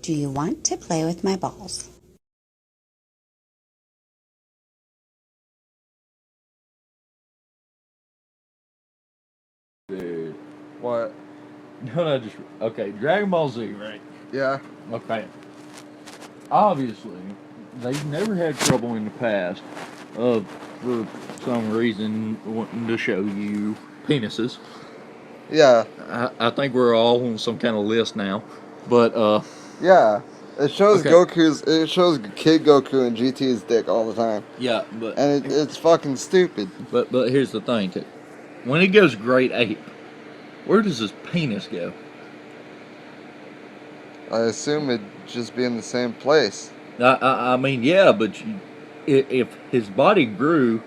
Do you want to play with my balls? Dude. What? No, okay, Dragon Ball Z, right? Yeah. Okay. Obviously, they've never had trouble in the past of, for some reason, wanting to show you penises. Yeah. I think we're all on some kind of list now. But, Yeah. It shows okay. it shows Kid Goku and GT's dick all the time. Yeah, but And it's fucking stupid. but here's the thing. When he goes great ape, where does his penis go? I assume it'd just be in the same place. I mean, yeah, but if his body grew,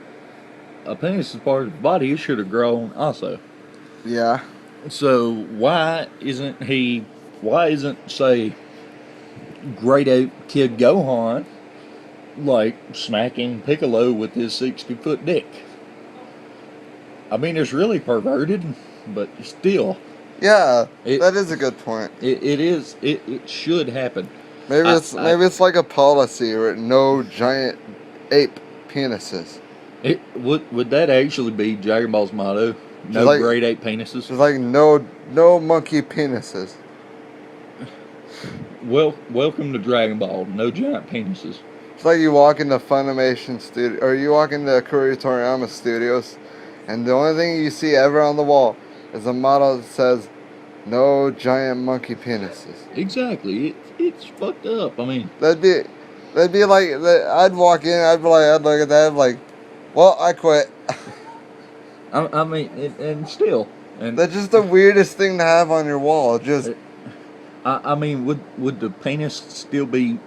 a penis is part of his body, it should have grown also. Yeah. So why isn't say great ape Kid Gohan like smacking Piccolo with his 60-foot dick? I mean, it's really perverted, but still. Yeah, that is a good point. It should happen. Maybe it's like a policy or no giant ape penises. Would that actually be Dragon Ball's motto? No like, great ape penises. It's like no monkey penises. Well, welcome to Dragon Ball. No giant penises. It's like you walk into Funimation studio, or you walk into Akira Toriyama Studios, and the only thing you see ever on the wall is a motto that says, "No giant monkey penises." Exactly. It's fucked up. I mean, that'd be like I'd walk in, I'd look at that, I'd be like, well, I quit. I mean, and still, and that's just the weirdest thing to have on your wall. Just, I mean, would the penis still be,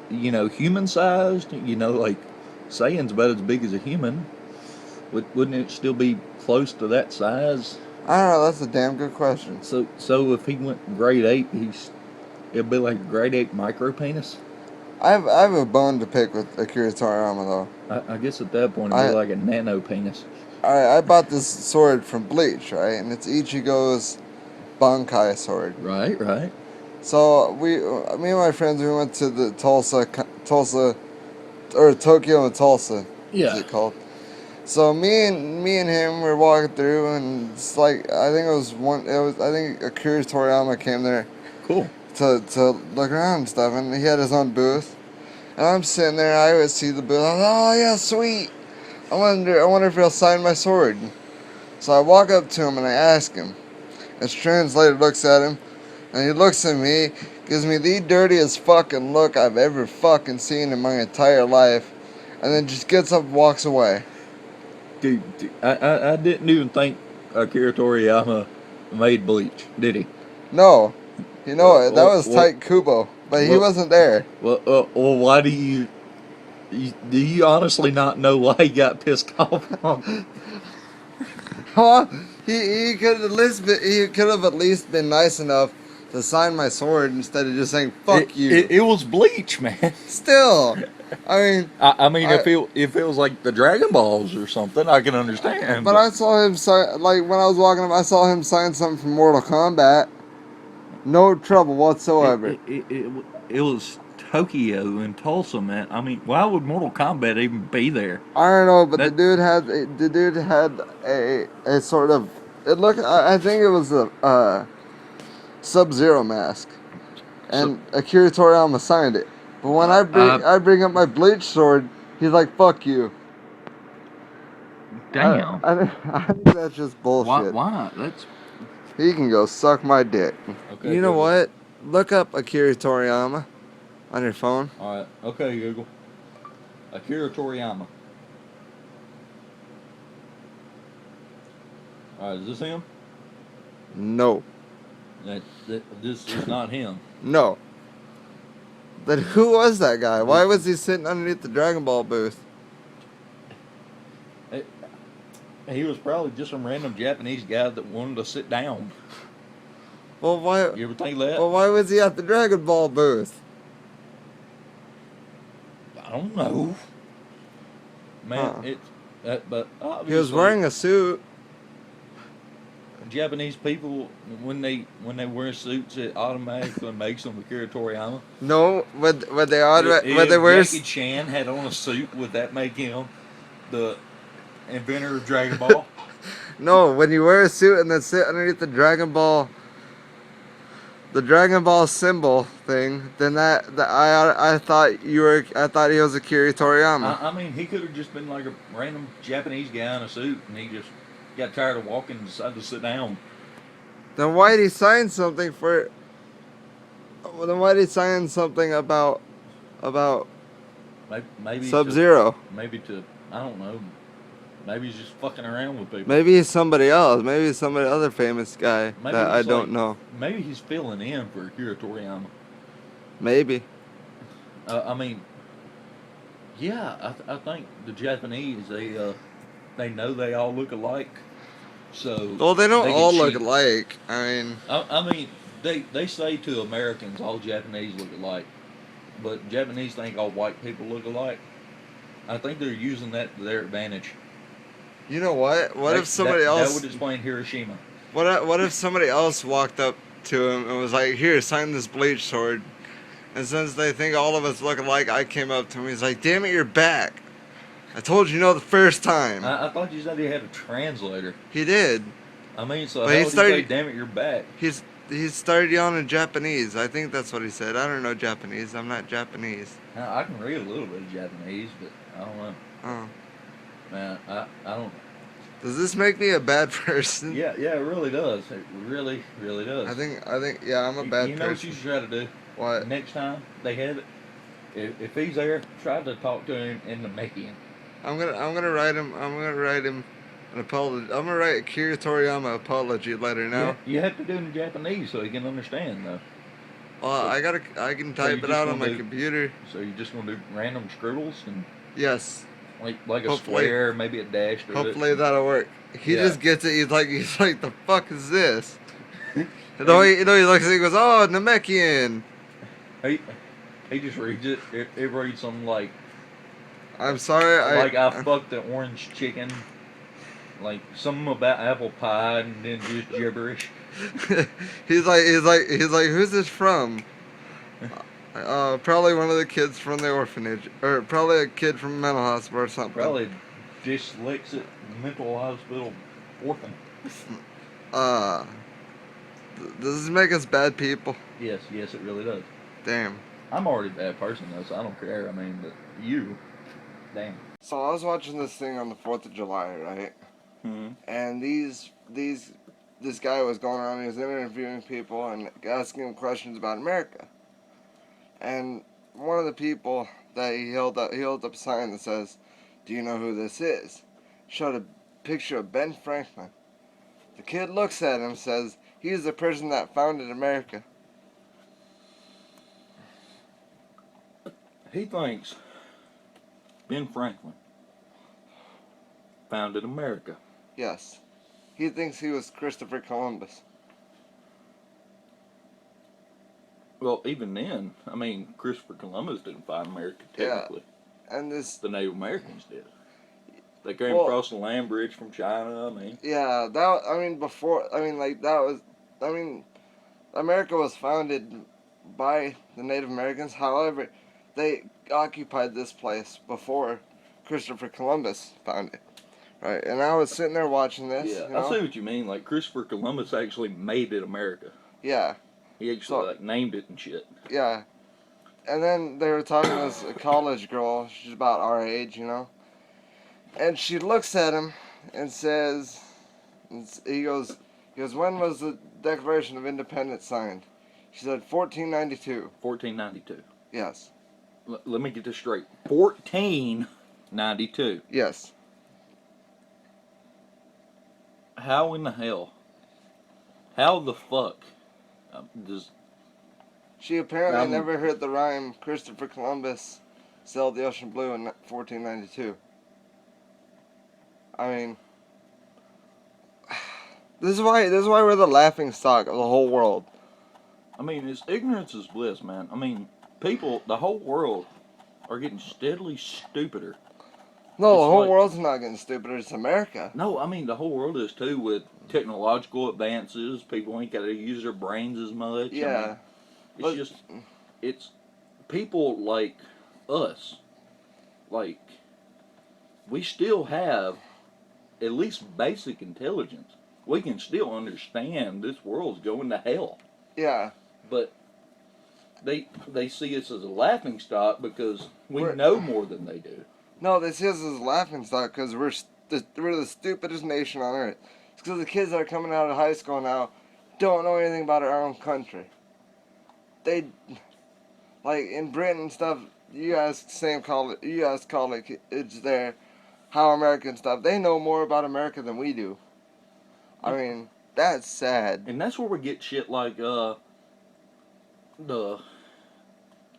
human sized? Like Saiyan's about as big as a human. Wouldn't it still be close to that size? I don't know. That's a damn good question. So if he went grade 8, it'd be like a grade 8 micro penis. I have a bone to pick with Akira Toriyama though. I guess at that point it'd be like a nano penis. I bought this sword from Bleach, right? And it's Ichigo's Bankai sword. Right. So me and my friends, we went to the Tulsa, or Tokyo and Tulsa. Yeah. Is it called? So me and him were walking through, and it's like I think Akira Toriyama came there. Cool. To look around and stuff, and he had his own booth. And I'm sitting there, I always see the booth. I'm like, oh yeah, sweet. I wonder if he'll sign my sword. So I walk up to him and I ask him. His translator looks at him, and he looks at me, gives me the dirtiest fucking look I've ever fucking seen in my entire life, and then just gets up and walks away. Dude, I didn't even think Akira Toriyama made Bleach, did he? No. That was Tite Kubo, but he wasn't there. Well, why do you honestly not know why he got pissed off? Huh? He could have at least been nice enough to sign my sword instead of just saying "fuck you." It was Bleach, man. Still, I mean, if it was like the Dragon Balls or something, I can understand. But I saw him sign, like when I was walking up, I saw him sign something from Mortal Kombat. No trouble whatsoever. It was Tokyo and Tulsa, man. I mean, why would Mortal Kombat even be there? I don't know, but the dude had a sort of, it looked. I think it was a Sub-Zero mask, and Akira Toriyama signed it. But when I bring up my Bleach sword, he's like, "Fuck you." Damn. I think that's just bullshit. Why? He can go suck my dick. Okay, you know what? Look up Akira Toriyama on your phone. Alright, okay, Google. Akira Toriyama. Alright, is this him? No. This is not him. No. Then who was that guy? Why was he sitting underneath the Dragon Ball booth? He was probably just some random Japanese guy that wanted to sit down. Well, why? You ever think that? Well, why was he at the Dragon Ball booth? I don't know. Man, but obviously... He was wearing a suit. Japanese people when they wear suits, it automatically makes them Akira Toriyama? No, what they are, what they If wear. Jackie Chan had on a suit, would that make him the inventor of Dragon Ball? No, when you wear a suit and then sit underneath the Dragon Ball symbol thing, then I thought I thought he was Akira Toriyama. I mean, he could have just been like a random Japanese guy in a suit, and he just got tired of walking and decided to sit down. Then why'd he sign something for? Then why'd he sign something about Maybe Sub-Zero? Maybe to I don't know. Maybe he's just fucking around with people. Maybe he's somebody else. Maybe he's somebody other famous guy Maybe that I he's don't like- know. Maybe he's filling in for Akira Toriyama. Maybe. I mean, yeah, I think the Japanese they know they all look alike, so Well, they don't can all look cheat. alike. I mean, I mean, they say to Americans all Japanese look alike, but Japanese think all white people look alike. I think they're using that to their advantage. you know what? What Like, if somebody that else? would explain Hiroshima? What if somebody else walked up to him and was like, "Here, sign this bleach sword." And since they think all of us look alike, I came up to him. He's like, "Damn it, you're back! I told you no the first time." I thought you said he had a translator. He did. I mean, so But how he would you started- say, "Damn it, you're back"? He started yelling in Japanese. I think that's what he said. I don't know Japanese. I'm not Japanese. Now, I can read a little bit of Japanese, but I don't know. Oh. Man, I don't. Does this make me a bad person? Yeah, it really does. It really, really does. I think yeah, I'm a bad You know what you person. should try to do? What? Next time they have it, if he's there, try to talk to him in the Namekian. I'm gonna write him an apology. I'm gonna write Akira Toriyama apology letter now. You have to do it in Japanese so he can understand, though. Well, I can So you type it just out gonna on my do- computer. So you're just gonna do random scribbles and Yes. like a Hopefully- square, maybe a dash through Hopefully it. that'll work. He Yeah. just gets it. He's like, the fuck is this? He looks at it. He goes, oh, Namekian. He just reads it. It reads something like I'm sorry. I fucked the orange chicken. Like something about apple pie and then just gibberish. he's like, who's this from? Probably one of the kids from the orphanage, or probably a kid from a mental hospital or something. Probably dyslexic mental hospital orphan. Does this make us bad people? Yes, it really does. Damn. I'm already a bad person though, so I don't care. I mean, but you, damn. So I was watching this thing on the 4th of July, right? Mm-hmm. And this guy was going around, he was interviewing people and asking them questions about America. And one of the people that he held up a sign that says, "Do you know who this is?" Showed a picture of Ben Franklin. The kid looks at him and says, "He's the person that founded America." He thinks Ben Franklin founded America. Yes. He thinks he was Christopher Columbus. Well, even then, I mean, Christopher Columbus didn't find America Yeah. technically. And this, The Native Americans did. They came Well- across the land bridge from China. I mean, yeah, America was founded by the Native Americans. However, they occupied this place before Christopher Columbus found it. Right, and I was sitting there watching this. yeah, you know? I see what you mean. Like Christopher Columbus actually made it America. Yeah, He actually So- like named it and shit. yeah. And then they were talking to this college girl. She's about our age, you know. And she looks at him and says, he goes, "When was the Declaration of Independence signed?" She said, 1492. 1492. Yes. Let me get this straight. 1492. Yes. How in the hell? How the fuck does? She apparently Um, never heard the rhyme Christopher Columbus sailed the ocean blue in 1492. I mean, this is why we're the laughing stock of the whole world. I mean, it's ignorance is bliss, man. I mean, people, the whole world, are getting steadily stupider. No, the It's whole like- world's not getting stupider. It's America. No, I mean the whole world is too with technological advances. People ain't got to use their brains as much. Yeah. I mean, But- it's people like us. Like we still have at least basic intelligence. We can still understand this world's going to hell. Yeah. But they see us as a laughing stock because we We're- know more than they do. No, they see us as a laughing stock because we're the stupidest nation on earth. It's because the kids that are coming out of high school now don't know anything about our own country. They, like in Britain and stuff, you ask college kids there how American stuff. They know more about America than we do. I mean, that's sad. And that's where we get shit like the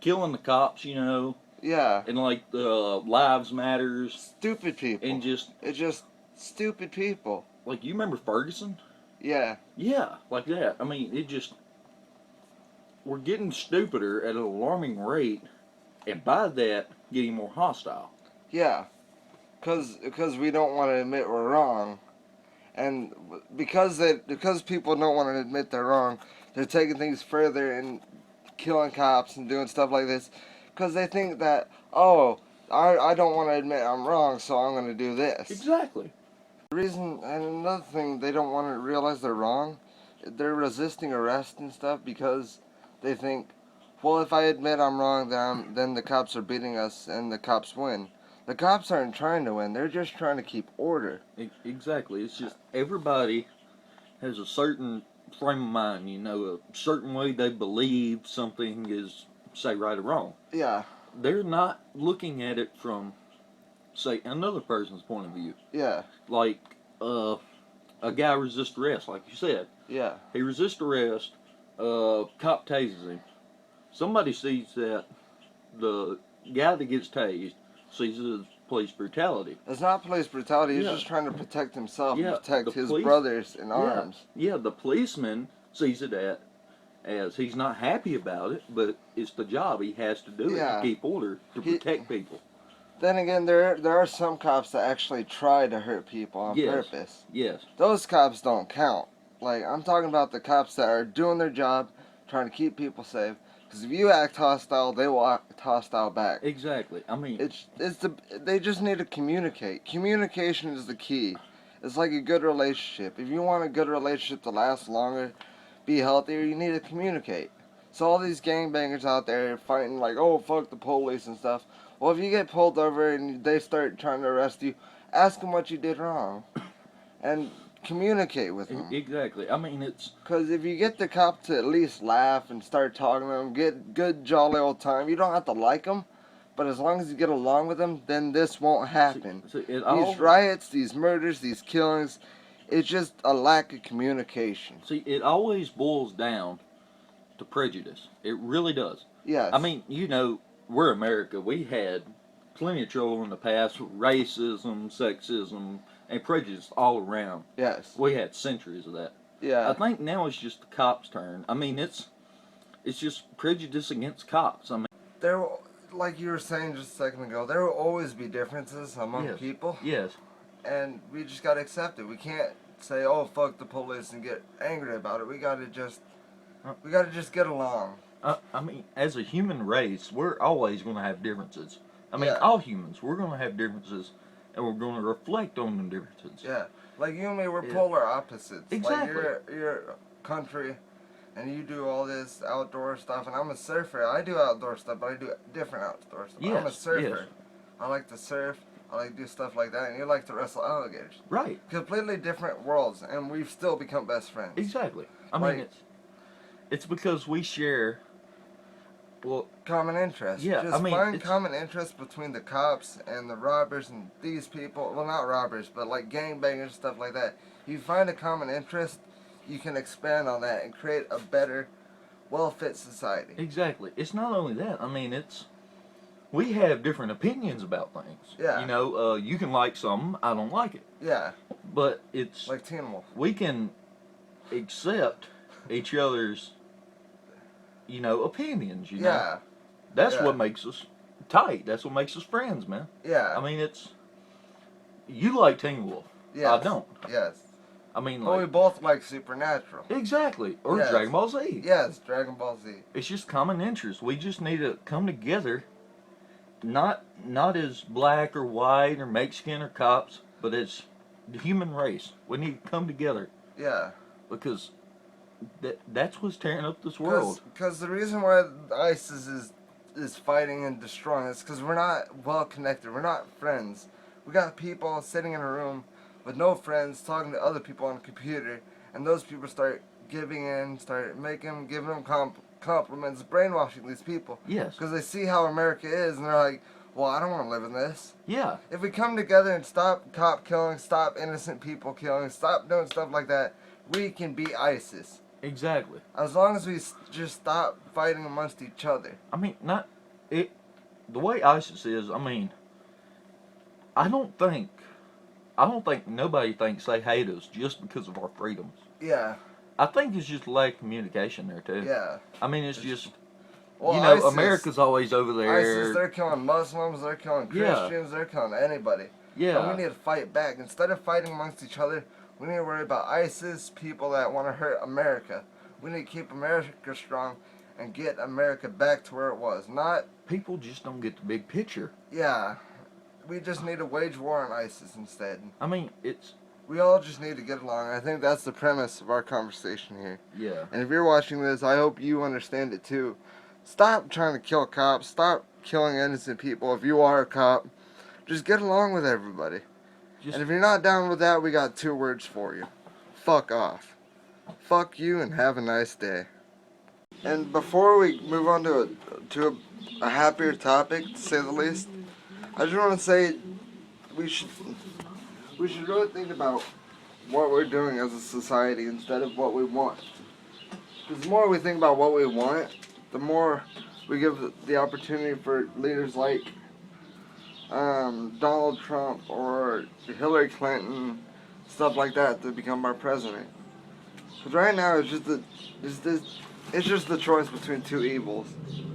killing the cops, you know, Yeah. and like the lives matters, Stupid people. and just It's just stupid people. like you remember Ferguson? Yeah. Yeah, like that. I mean, it just we're getting stupider at an alarming rate, and by that, getting more hostile. Yeah. Because we don't want to admit we're wrong. And because people don't want to admit they're wrong, they're taking things further and killing cops and doing stuff like this. Because they think that, oh, I don't want to admit I'm wrong, so I'm going to do this. Exactly. The reason, and another thing, they don't want to realize they're wrong. They're resisting arrest and stuff because they think, well, if I admit I'm wrong, then the cops are beating us and the cops win. The cops aren't trying to win. They're just trying to keep order. Exactly. It's just everybody has a certain frame of mind, you know, a certain way they believe something is, say, right or wrong. Yeah, They're not looking at it from, say, another person's point of view. yeah, Like, a guy resists arrest, like you said. yeah, He resists arrest, cop tases him. Somebody sees that the guy that gets tased sees it as police brutality. It's not police brutality. He's Yeah. just trying to protect himself Yeah, and protect the his police- brothers in arms. Yeah, the policeman sees it as he's not happy about it, but it's the job. He has to do it Yeah. to keep order, to He- protect people. Then again, there are some cops that actually try to hurt people on Yes. purpose. Yes. Those cops don't count. Like, I'm talking about the cops that are doing their job, trying to keep people safe. Because if you act hostile, they will act hostile back. Exactly. I mean, They just need to communicate. Communication is the key. It's like a good relationship. If you want a good relationship to last longer, be healthier, you need to communicate. So all these gangbangers out there fighting like, oh, fuck the police and stuff. Well, if you get pulled over and they start trying to arrest you, ask them what you did wrong. And communicate with them. exactly. I mean, it's Because if you get the cop to at least laugh and start talking to them, get good jolly old time, you don't have to like them, but as long as you get along with them, then this won't happen. These riots, these murders, these killings, it's just a lack of communication. See, it always boils down to prejudice. It really does. Yes. I mean, you know, we're America. We had plenty of trouble in the past with racism, sexism, and prejudice all around. Yes. We had centuries of that. I Yeah. think now it's just the cops' turn. I mean, it's just prejudice against cops. I mean, There, like you were saying just a second ago, there will always be differences among Yes. people, yes, and we just gotta accept it. We can't say, "Oh, fuck the police" and get angry about it. We gotta just get along. I mean, as a human race, we're always going to have differences. I mean, Yeah. all humans, we're going to have differences, and we're going to reflect on the differences. Yeah, like you and me, we're Yeah. polar opposites. Exactly. Like you're a country, and you do all this outdoor stuff, and I'm a surfer. I do outdoor stuff, but I do different outdoor stuff. I'm a Yes, surfer. yes. I like to surf. I like to do stuff like that, and you like to wrestle alligators. Right, Completely different worlds, and we've still become best friends. exactly. I Like- mean, it's because we share, well, Common interest. Yeah, Just I mean, find it's- common interest between the cops and the robbers and these people. Well, not robbers, but like gangbangers and stuff like that. You find a common interest, you can expand on that and create a better, well-fit society. exactly. It's not only that. I mean, we have different opinions about things. Yeah. You know, you can like something, I don't like it. Yeah, But it's, like Teen Wolf. we can accept each other's, you know, opinions, you know. Yeah, That's yeah. what makes us tight. That's what makes us friends, man. yeah. I mean, it's You like Teen Wolf. Yes. I don't. Yes. I mean, But we like, both like Supernatural. exactly. Or Yes. Dragon Ball Z. Yes, Dragon Ball Z. It's just common interest. We just need to come together, not as black or white or Mexican or cops, but as the human race. We need to come together Yeah. because that's what's tearing up this world. Because the reason why ISIS is fighting and destroying is because we're not well connected. We're not friends. We got people sitting in a room with no friends talking to other people on a computer, and those people start giving in, giving them compliments, brainwashing these people. Yes. Because they see how America is, and they're like, well, I don't want to live in this. Yeah. If we come together and stop cop killing, stop innocent people killing, stop doing stuff like that, we can beat ISIS. Exactly. As long as we just stop fighting amongst each other. I mean, not it. The way ISIS is, I mean, I don't think nobody thinks they hate us just because of our freedoms. Yeah. I think it's just lack of communication there too. Yeah. I mean, it's just Well, you know, ISIS, America's always over there. ISIS, they're killing Muslims, they're killing Yeah. Christians, they're killing anybody. Yeah. And we need to fight back. Instead of fighting amongst each other, we need to worry about ISIS, people that want to hurt America. We need to keep America strong and get America back to where it was. Not, People just don't get the big picture. yeah, we just need to wage war on ISIS instead. I mean, it's We all just need to get along. I think that's the premise of our conversation here. yeah. And if you're watching this, I hope you understand it too. Stop trying to kill cops. Stop killing innocent people. If you are a cop, just get along with everybody. Just And if you're not down with that, we got 2 words for you. Fuck off. Fuck you and have a nice day. And before we move on to a happier topic, to say the least, I just want to say we should really think about what we're doing as a society instead of what we want. Because the more we think about what we want, the more we give the opportunity for leaders like Donald Trump or Hillary Clinton, stuff like that, to become our president. Because right now it's just the choice between 2 evils.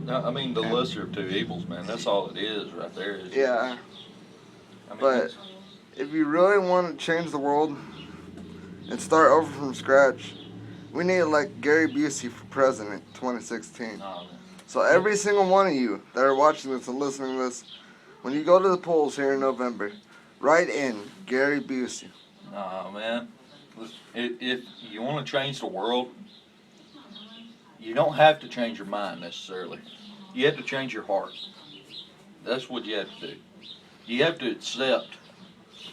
No, I mean the lesser of 2 evils, man. That's all it is, right there. Is Yeah. I mean, But it's- if you really want to change the world and start over from scratch, we need to elect Gary Busey for president 2016. nah, man. So every single one of you that are watching this and listening to this, when you go to the polls here in November, write in Gary Busey. Nah, man. Listen, if you want to change the world, you don't have to change your mind necessarily. You have to change your heart. That's what you have to do. You have to accept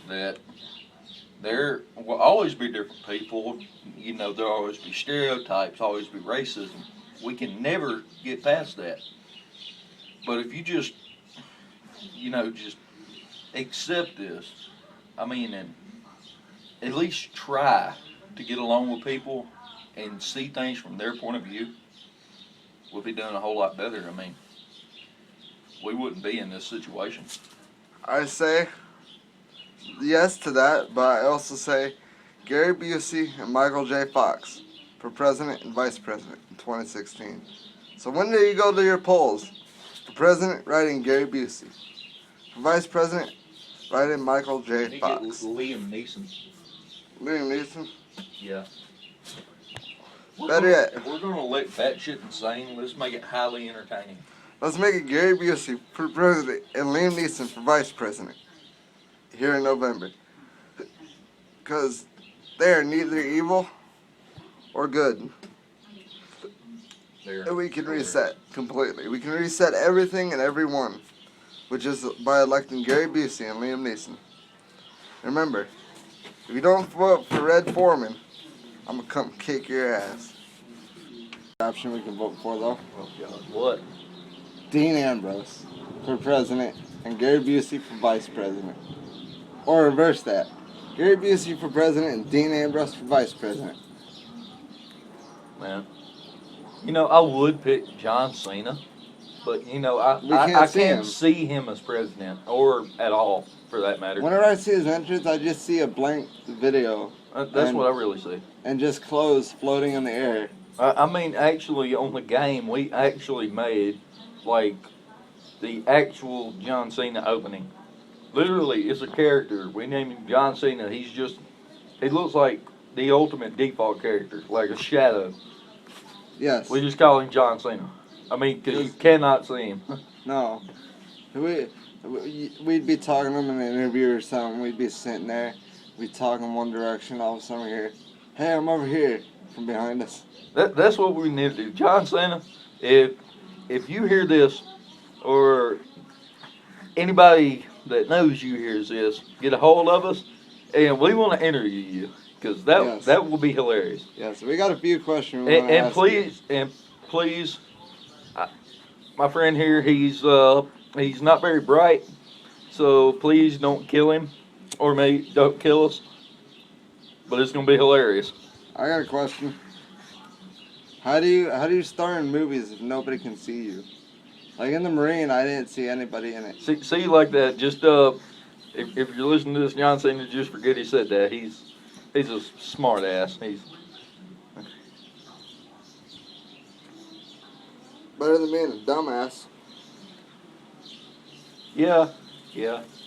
that there will always be different people. You know, there'll always be stereotypes, always be racism. We can never get past that. But if you just, just accept this, I mean, and at least try to get along with people and see things from their point of view, we'll be doing a whole lot better. I mean, we wouldn't be in this situation. I say yes to that, but I also say Gary Busey and Michael J. Fox for president and vice president in 2016. So when do you go to your polls? For president, write in Gary Busey. For vice president, write in Michael J. Fox. Liam Neeson. Liam Neeson? Yeah. Better yet. If we're gonna let that shit insane, let's make it highly entertaining. Let's make it Gary Busey for president and Liam Neeson for vice president here in November. Because they are neither evil or good. And we can reset completely. We can reset everything and everyone, which is by electing Gary Busey and Liam Neeson. Remember, if you don't vote for Red Foreman, I'm going to come kick your ass. Option we can vote for, though. Oh God, what? Dean Ambrose for president and Gary Busey for vice president. Or reverse that. Gary Busey for president and Dean Ambrose for vice president. Man. I would pick John Cena, but We I can't see can't him. see him as president or at all for that matter. Whenever I see his entrance, I just see a blank video That's what I really see. and just clothes floating in the air. I mean, actually, on the game, we actually made, like, the actual John Cena opening. Literally, it's a character. We named him John Cena. He looks like the ultimate default character, like a shadow. Yes. We just call him John Cena. I mean, because you cannot see him. No. We'd be talking to him in an interview or something. We'd be sitting there. We'd talk in one direction. All of a sudden we hear, "Hey, I'm over here," from behind us. That's what we need to do. John Cena, if you hear this, or anybody that knows you hears this, get a hold of us, and we want to interview you, because that will be hilarious. Yeah, so we got a few questions. We wanna ask you. Please, my friend here, he's not very bright, so please don't kill him, or don't kill us. But it's gonna be hilarious. I got a question. How do you star in movies if nobody can see you? Like in the Marine, I didn't see anybody in it. See like that. Just if you're listening to this, John Cena, just forget he said that. He's a smart ass. He's Better than being a dumbass. yeah,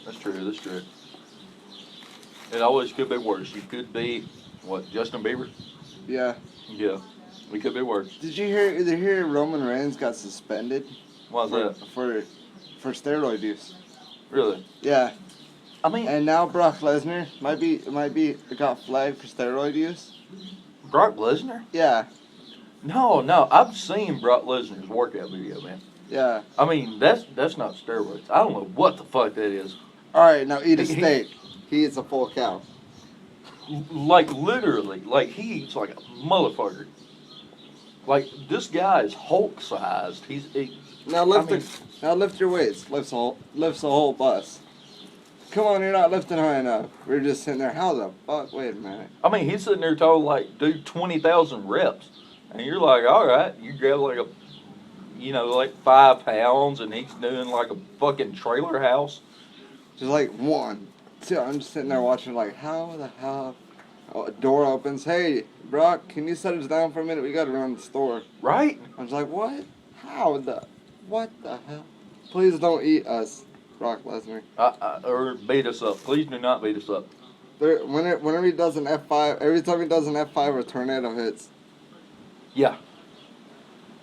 that's true. That's true. It always could be worse. You could be what, Justin Bieber? Yeah. Yeah, we could be worse. Did you hear Roman Reigns got suspended? Why's that? For steroid use. Really? Yeah. I mean, And now Brock Lesnar might be got flagged for steroid use. Brock Lesnar? Yeah. No. I've seen Brock Lesnar's workout video, man. Yeah. I mean, that's not steroids. I don't know what the fuck that is. All right, now eat a He- steak. He eats a full cow. Like literally, like he eats like a motherfucker. Like this guy is Hulk sized. Now lift your weights. Lifts a whole bus. Come on, you're not lifting high enough. We're just sitting there. How the fuck? Wait a minute. I mean, he's sitting there told like do 20,000 reps, and you're like, all right, you grab like like 5 pounds, and he's doing like a fucking trailer house. Just like 1, 2. I'm just sitting there watching. Like, how the hell? Oh, a door opens. Hey, Brock, can you set us down for a minute? We gotta run the store. Right? I was like, what? How the? What the hell? Please don't eat us, Brock Lesnar. Or beat us up. Please do not beat us up. Whenever he does an F5, every time he does an F5, a tornado hits. Yeah.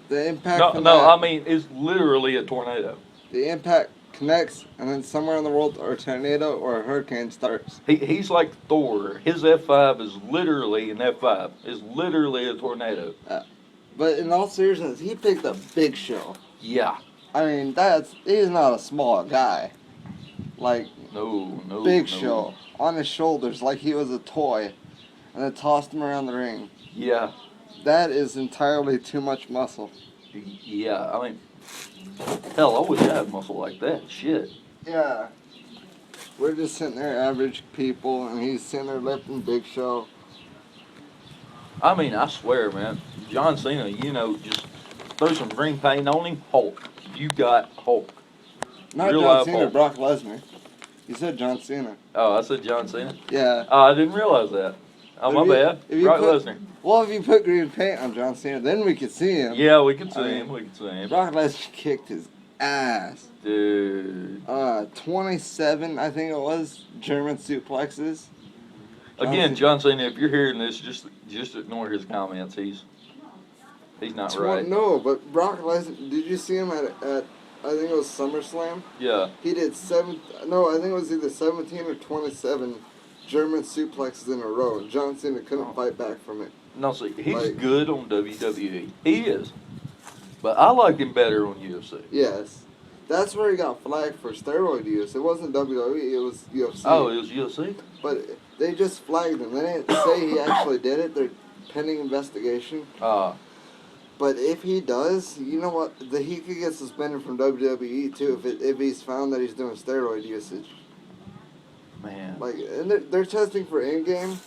The impact. No. I mean, it's literally a tornado. The impact connects, and then somewhere in the world, a tornado or a hurricane starts. He's like Thor. His F5 is literally an F5. It's literally a tornado. But in all seriousness, he picked a Big Show. Yeah. I mean, he's not a small guy. Like, No. Big Show on his shoulders like he was a toy, and then tossed him around the ring. Yeah. That is entirely too much muscle. Yeah. I mean, hell, I wish I had muscle like that. Shit. Yeah. We're just sitting there, average people, and he's sitting there lifting Big Show. I mean, I swear, man. John Cena, just throw some green paint on him. Hulk. You got Hulk. Not Real John life Cena, Hulk. Brock Lesnar. You said John Cena. Oh, I said John Cena? Yeah. Oh, I didn't realize that. Oh, my bad. Brock Lesnar. Well, if you put green paint on John Cena, then we could see him. Yeah, we could see I mean, him. We could see him. Brock Lesnar kicked his ass. Dude. 27, I think it was, German suplexes. Again, John Cena, if you're hearing this, just ignore his comments. He's not right. No, but Brock Lesnar, did you see him at I think it was SummerSlam? Yeah. He did I think it was either 17 or 27 German suplexes in a row, and John Cena couldn't fight back from it. No, see, he's Like- good on WWE. He is. But I like him better on UFC. Yes. That's where he got flagged for steroid use. It wasn't WWE, it was UFC. Oh, it was UFC? But they just flagged him. They didn't say he actually did it. They're pending investigation. But if he does, you know what? He could get suspended from WWE too if he's found that he's doing steroid usage. Man. Like, and they're testing for in-game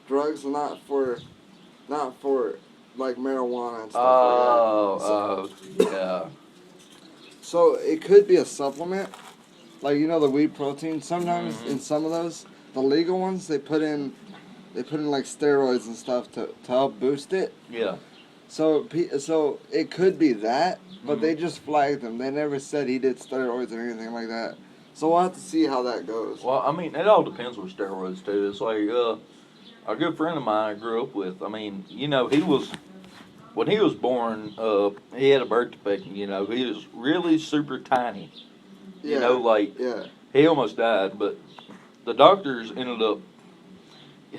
drugs, not for like marijuana and stuff like that. Yeah. So it could be a supplement, like the wheat protein. Sometimes in some of those, the legal ones, they put in like steroids and stuff to help boost it. Yeah. So it could be that, but they just flagged him. They never said he did steroids or anything like that. So we'll have to see how that goes. Well, I mean, it all depends with steroids too. It's like a good friend of mine I grew up with. I mean, you know, he was when he was born. He had a birth defect. You know, he was really super tiny. You know, like Yeah. he almost died, but the doctors ended up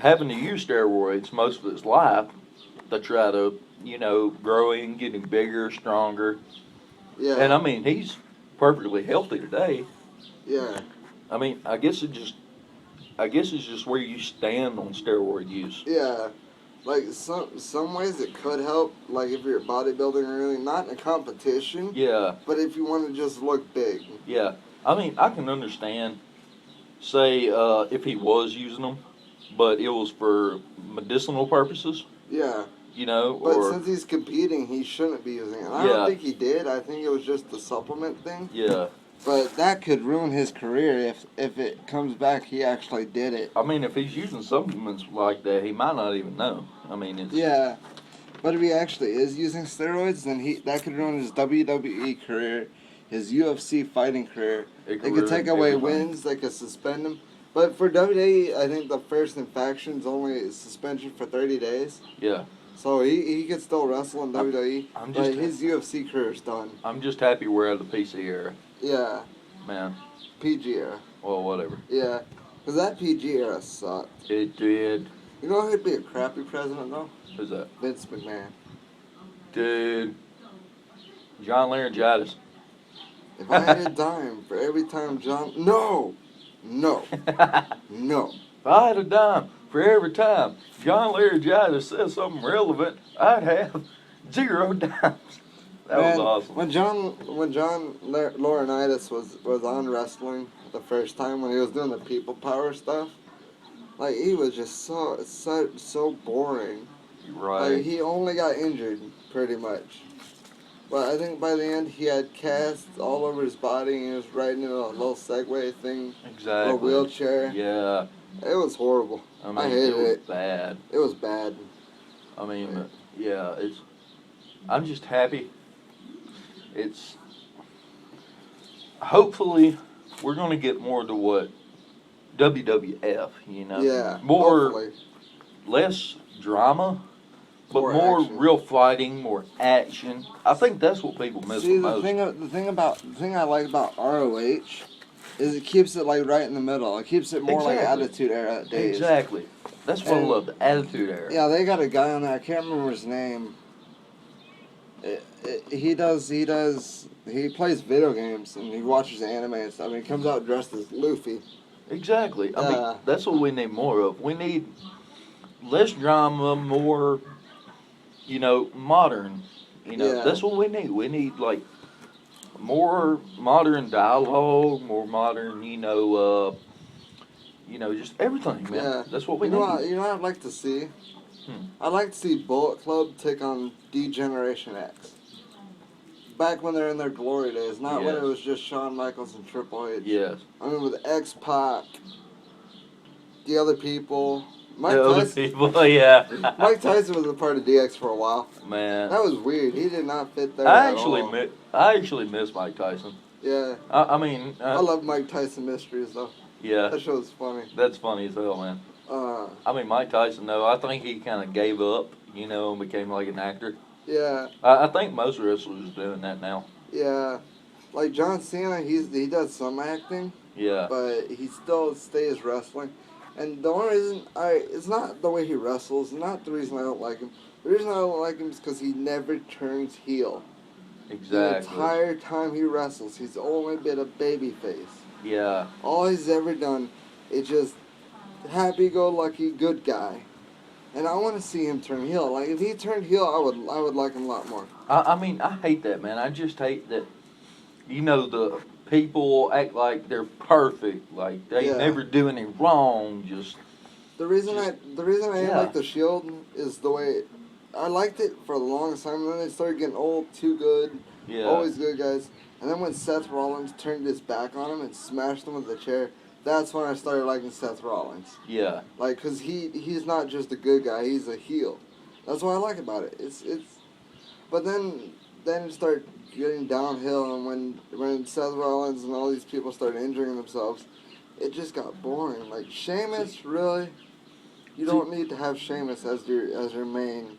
having to use steroids most of his life to try to, you know, growing, getting bigger, stronger. Yeah. And I mean, he's perfectly healthy today. Yeah. I mean, I guess it's just where you stand on steroid use. Yeah. Like some ways it could help, like if you're bodybuilding or anything, not in a competition, Yeah, but if you want to just look big. yeah. I mean, I can understand, say, if he was using them, but it was for medicinal purposes, Yeah. you know, But or since he's competing, he shouldn't be using it. I Yeah. don't think he did. I think it was just the supplement thing. yeah. But that could ruin his career if it comes back he actually did it. I mean, if he's using supplements like that, he might not even know. I mean, it's Yeah. But if he actually is using steroids, then that could ruin his WWE career, his UFC fighting career. They could take ruin away everything. wins. They could suspend him. But for WWE, I think the first infraction is only suspension for 30 days. Yeah, So he could still wrestle in WWE. I'm But just- his UFC career is done. I'm just happy we're out of the PC era, Yeah. man. PG era. Well, whatever. Yeah. Because that PG era sucked. It did. You know who'd be a crappy president, though? Who's that? Vince McMahon. Dude. John Laryngitis. If I had a dime for every time John... No! No. No. If I had a dime for every time John Laryngitis says something relevant, I'd have 0 dimes. That was Man, awesome. When John Laurinaitis was on wrestling the first time, when he was doing the people power stuff, like, he was just so boring. Right. Like, he only got injured, pretty much. But I think by the end, he had casts all over his body, and he was riding in a little Segway thing, Exactly. a wheelchair. Yeah. It was horrible. I mean, I hated it was it. bad. It was bad. I mean, yeah, I'm just happy. It's, hopefully, we're going to get more to what WWF, you know? Yeah. More, hopefully. less drama, but More more action. real fighting, more action. I think that's what people miss See, the the most. thing I like about ROH is it keeps it like right in the middle. It keeps it more like Exactly. Attitude Era days. Exactly. That's what I And- love, the Attitude Era. Yeah, they got a guy on there. I can't remember his name. He plays video games and he watches anime and stuff. And he comes out dressed as Luffy. Exactly. I Yeah. mean, that's what we need more of. We need less drama, more, you know, modern. You know, Yeah. that's what we need. We need, like, more modern dialogue, more modern, just everything, man. Yeah. That's what we You know need. what I'd like to see? Hmm. I'd like to see Bullet Club take on D-Generation X. Back when they're in their glory days, not when Yes. it was just Shawn Michaels and Triple H. Yes. I mean, with X-Pac, the other people. Mike The other Tyson, people, yeah. Mike Tyson was a part of DX for a while. Man. That was weird. He did not fit there I at actually all. I actually miss Mike Tyson. Yeah. I mean, I love Mike Tyson Mysteries, though. yeah, That show's funny. that's funny as hell, man. Uh, I mean, Mike Tyson, though, I think he kind of gave up, and became like an actor. yeah, I think most wrestlers are doing that now. yeah. Like John Cena, he does some acting, Yeah, but he still stays wrestling. And the only reason it's not the way he wrestles, not the reason I don't like him. The reason I don't like him is because he never turns heel. The exactly. entire time he wrestles, he's only been a baby face. Yeah, All he's ever done is just happy-go-lucky good guy. And I want to see him turn heel. Like, if he turned heel, I would like him a lot more. I mean, I hate that, man. I just hate that, the people act like they're perfect, like they Yeah. never do any wrong, just, The reason I didn't Yeah. like the Shield is the way I liked it for the longest time, and then they started getting old, too good, yeah. always good guys. And then when Seth Rollins turned his back on him and smashed him with a chair, that's when I started liking Seth Rollins. Yeah, Like, cause he's not just a good guy; he's a heel. That's what I like about it. But then it started getting downhill, and when Seth Rollins and all these people started injuring themselves, it just got boring. Like Sheamus, really, you don't need to have Sheamus as your main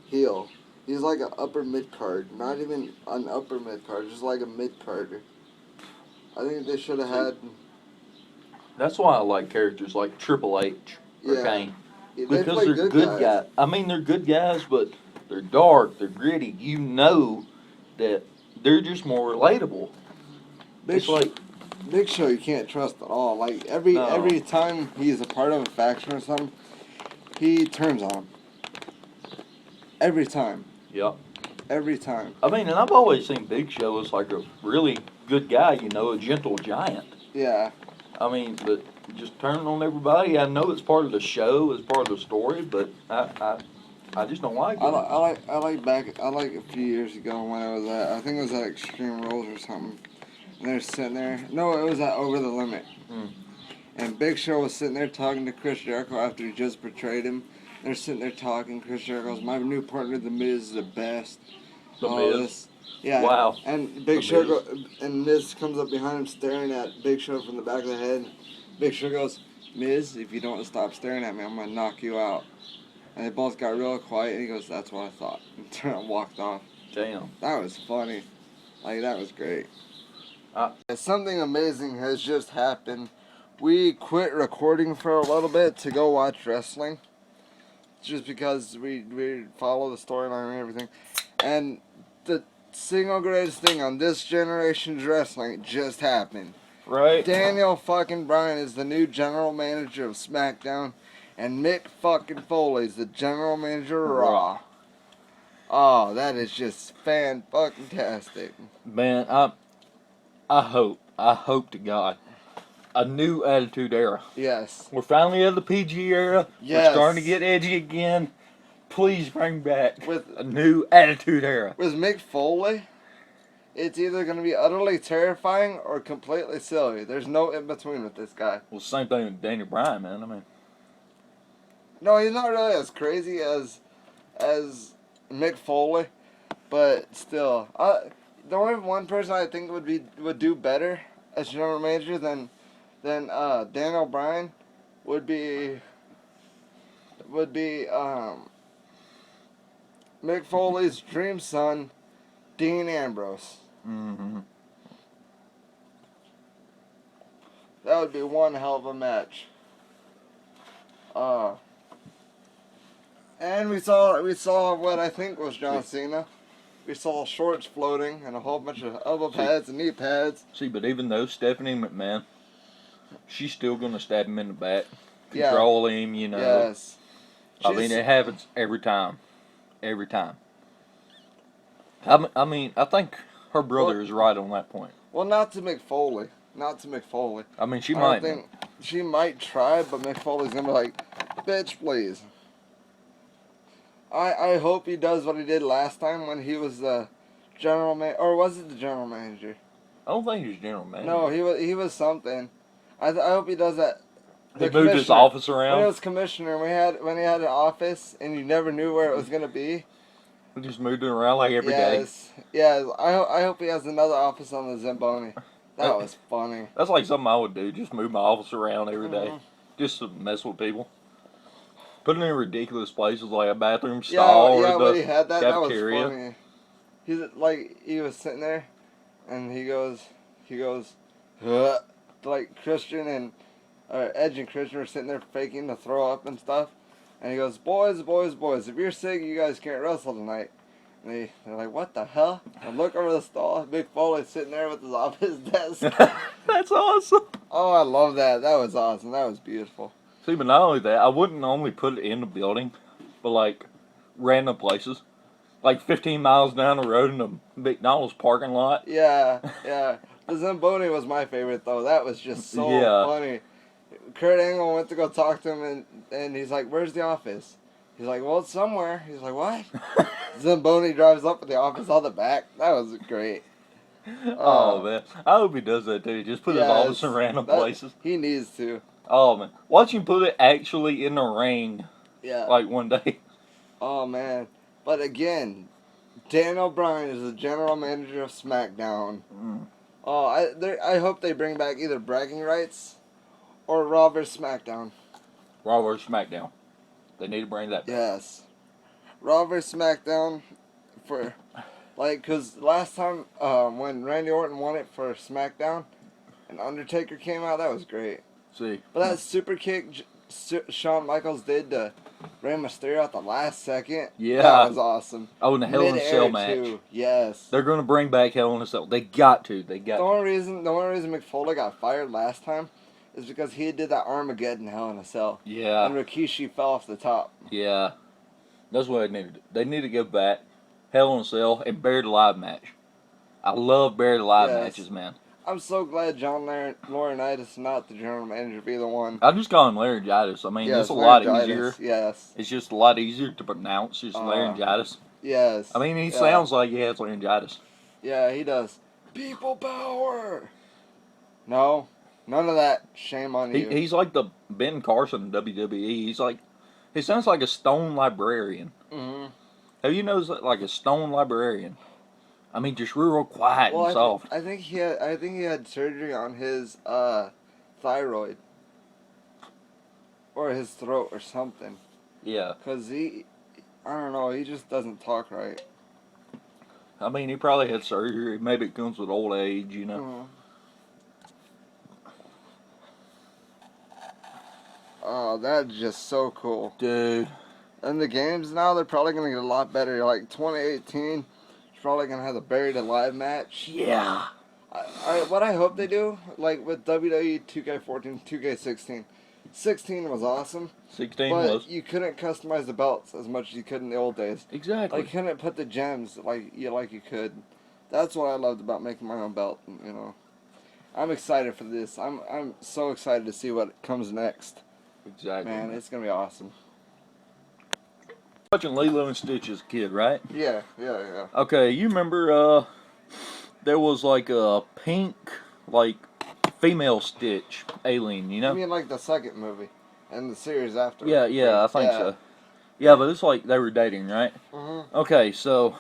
heel. He's like an upper mid card, not even an upper mid card, just like a mid carder. I think they should have had. That's why I like characters like Triple H or Yeah. Kane. They Because play they're good guys. I mean, they're good guys, but they're dark, they're gritty. You know that they're just more relatable. It's like Big Show, you can't trust at all. Like every time he's a part of a faction or something, he turns on him. Every time. Yeah. Every time. I mean, and I've always seen Big Show as like a really good guy, you know, a gentle giant. Yeah. I mean, but just turning on everybody. I know it's part of the show, it's part of the story, but I just don't like it. I like a few years ago when I was I think it was at Extreme Rules or something. And they're sitting there. No, it was at Over the Limit. And Big Show was sitting there talking to Chris Jericho after he just betrayed him. They're sitting there talking. Chris Jericho goes, "My new partner, The Miz, is the best." The Miz? Yeah. Wow. And Big Show and Miz comes up behind him staring at Big Show from the back of the head. Big Show goes, "Miz, if you don't stop staring at me, I'm going to knock you out." And they both got real quiet, and he goes, "That's what I thought." And turned and walked off. Damn. That was funny. Like, that was great. Something amazing has just happened. We quit recording for a little bit to go watch wrestling. Just because we follow the storyline and everything. And the single greatest thing on this generation's wrestling just happened. Right. Daniel fucking Bryan is the new general manager of SmackDown, and Mick fucking Foley is the general manager of Raw. Oh, that is just fan-fucking-tastic. Man, I hope to God, a new Attitude Era. Yes. We're finally out of the PG era. Yes. We're starting to get edgy again. Please bring back With a new Attitude Era. With Mick Foley, it's either going to be utterly terrifying or completely silly. There's no in between with this guy. Well, same thing with Daniel Bryan, man. I mean, no, he's not really as crazy as Mick Foley, but still, the only one person I think would do better as general manager than Daniel Bryan would be Mick Foley's dream son, Dean Ambrose. mm-hmm. That would be one hell of a match. And we saw what I think was John Cena. We saw shorts floating and a whole bunch of elbow pads and knee pads. See, but even though Stephanie McMahon, she's still gonna stab him in the back, control him, you know. Yes. I mean, it happens every time. Every time. I mean, I think her brother is right on that point. Well, not to Mick Foley. I mean, she might. She might try, but Mick Foley's gonna be like, "Bitch, please." I hope he does what he did last time when he was the general man, or was it the general manager? I don't think he was general manager. No, he was something. I hope he does that. He moved his office around. When he was commissioner, when he had an office and you never knew where it was gonna be. He just moved it around like every day. Yes. I hope he has another office on the Zamboni. That was funny. That's like something I would do. Just move my office around every day, just to mess with people. Put it in ridiculous places like a bathroom stall or the when he had that, cafeteria. That was funny. He was sitting there, and he goes, huh, like Christian and Edge and Christian were sitting there faking to throw up and stuff, and he goes, boys, if you're sick, you guys can't wrestle tonight. And they're like, what the hell? And look over the stall, Mick Foley sitting there with his office desk. That's awesome. Oh, I love that. That was awesome. That was beautiful. See, but not only that, I wouldn't only put it in the building, but like random places. Like 15 miles down the road in the McDonald's parking lot. Yeah. The Zamboni was my favorite, though. That was just so funny. Kurt Angle went to go talk to him, and he's like, where's the office? He's like, well, it's somewhere. He's like, what? Zamboni drives up with the office on the back. That was great. Oh, man. I hope he does that, too. Just put his office in random places. He needs to. Oh, man. Watch him put it actually in the ring. Yeah. Like one day. Oh, man. But again, Daniel Bryan is the general manager of SmackDown. Mm. Oh, I hope they bring back either bragging rights or Raw vs. SmackDown. Raw vs. SmackDown. They need to bring that back. Yes. Raw vs. SmackDown for, like, because last time when Randy Orton won it for SmackDown and Undertaker came out, that was great. See. But that super kick Shawn Michaels did to Rey Mysterio at the last second, Yeah. that was awesome. Oh, and the Hell in a Mid-air, Cell match. too. Yes. They're going to bring back Hell in a Cell. They got to. They got The to. only reason McFoley got fired last time is because he did that Armageddon Hell in a Cell. Yeah. And Rikishi fell off the top. Yeah. That's what they need to do. They need to go back. Hell in a Cell and Buried Alive match. I love Buried Alive Yes. matches, man. I'm so glad John Laurinaitis is not the general manager of either one. I just call him laryngitis. I mean, Yes, it's a lot laryngitis, easier. Yes. It's just a lot easier to pronounce. Just laryngitis. Yes. I mean, he Yeah. sounds like he has laryngitis. Yeah, he does. People power. No, none of that. Shame on you. He's like the Ben Carson in WWE. He's like, he sounds like a stone librarian. Mm-hmm. Have you noticed that, like a stone librarian? I mean, just real quiet and soft. I think he had surgery on his thyroid or his throat or something. Yeah. Cause I don't know, he just doesn't talk right. I mean, he probably had surgery. Maybe it comes with old age, you know. Mhm. Oh, that's just so cool. Dude. And the games now, they're probably gonna get a lot better. Like 2018, it's probably gonna have the Buried Alive match. Yeah. What I hope they do, like with WWE 2K14, 2K16. 16 was awesome, 16 but was. you couldn't customize the belts as much as you could in the old days. Exactly. Like, you couldn't put the gems like you could. That's what I loved about making my own belt. You know, I'm excited for this. I'm so excited to see what comes next. Exactly. Man, it's gonna be awesome. Watching Lilo and Stitch as a kid, right? Yeah. Okay, you remember there was like a pink, like, female Stitch alien, you know? I mean, like the second movie and the series after. Yeah, I think so. Yeah, but it's like they were dating, right? Mm-hmm. Okay, so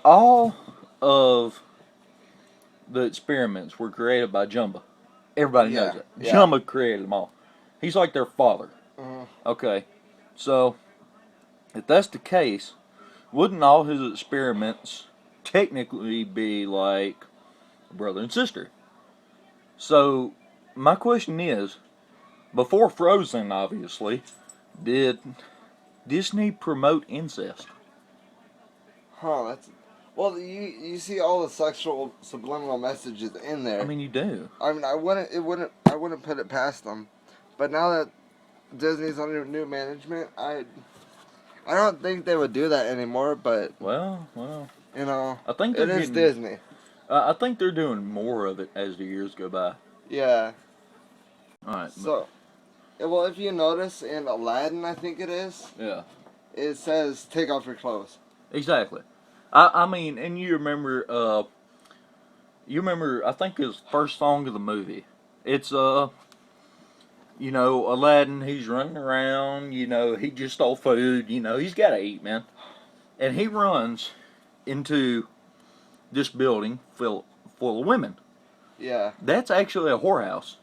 all of the experiments were created by Jumba. Everybody knows it. Yeah. Jumba created them all. He's like their father. Mm-hmm. Okay, so if that's the case, wouldn't all his experiments technically be like brother and sister? So my question is, before Frozen, obviously, did Disney promote incest? Huh? Well. You see all the sexual subliminal messages in there. I mean, you do. I wouldn't put it past them. But now that Disney's under new management, I don't think they would do that anymore. But Well, you know, I think it they're is getting, Disney. I think they're doing more of it as the years go by. Yeah. All right. So, well, if you notice in Aladdin, I think it is, Yeah. it says take off your clothes. Exactly. I mean, and you remember, I think his first song of the movie. It's, you know, Aladdin, he's running around, you know, he just stole food, you know, he's got to eat, man. And he runs into this building full of women. Yeah. That's actually a whorehouse.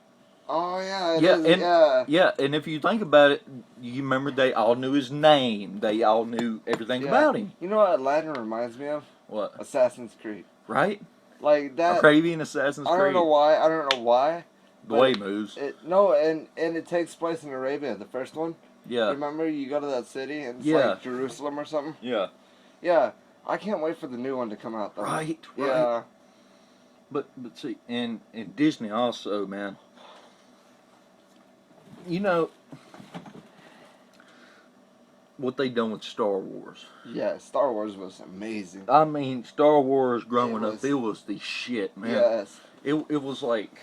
Oh yeah. It Yeah, is, and yeah. yeah, and if you think about it, you remember they all knew his name. They all knew everything Yeah. about him. You know what Aladdin reminds me of? What? Assassin's Creed. Right? Like that. Arabian Assassin's Creed. I don't know why. The way he moves. And it takes place in Arabia, the first one. Yeah. Remember, you go to that city and it's Yeah. like Jerusalem or something? Yeah. Yeah. I can't wait for the new one to come out, though. Right. Yeah. But see, and Disney also, man. You know what they done with Star Wars. Yeah, Star Wars was amazing. I mean, Star Wars growing It up, was- it was the shit, man. Yes. It was like,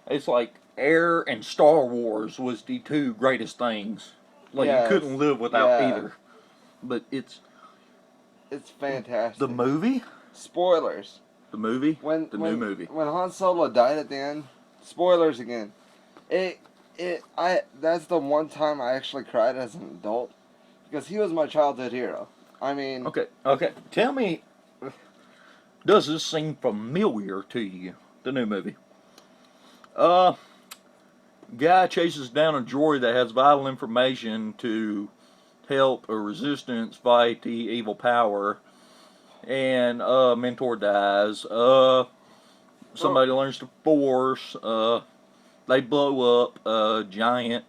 it's like Air and Star Wars was the two greatest things. Like, Yes. you couldn't live without Yeah. either. But it's It's fantastic. the movie. Spoilers. The movie. When The new movie. When Han Solo died at the end, spoilers again. That's the one time I actually cried as an adult because he was my childhood hero. I mean, Okay. Tell me, does this seem familiar to you? The new movie. Uh, Guy chases down a droid that has vital information to help a resistance fight the evil power, and mentor dies. Somebody learns the Force. They blow up a giant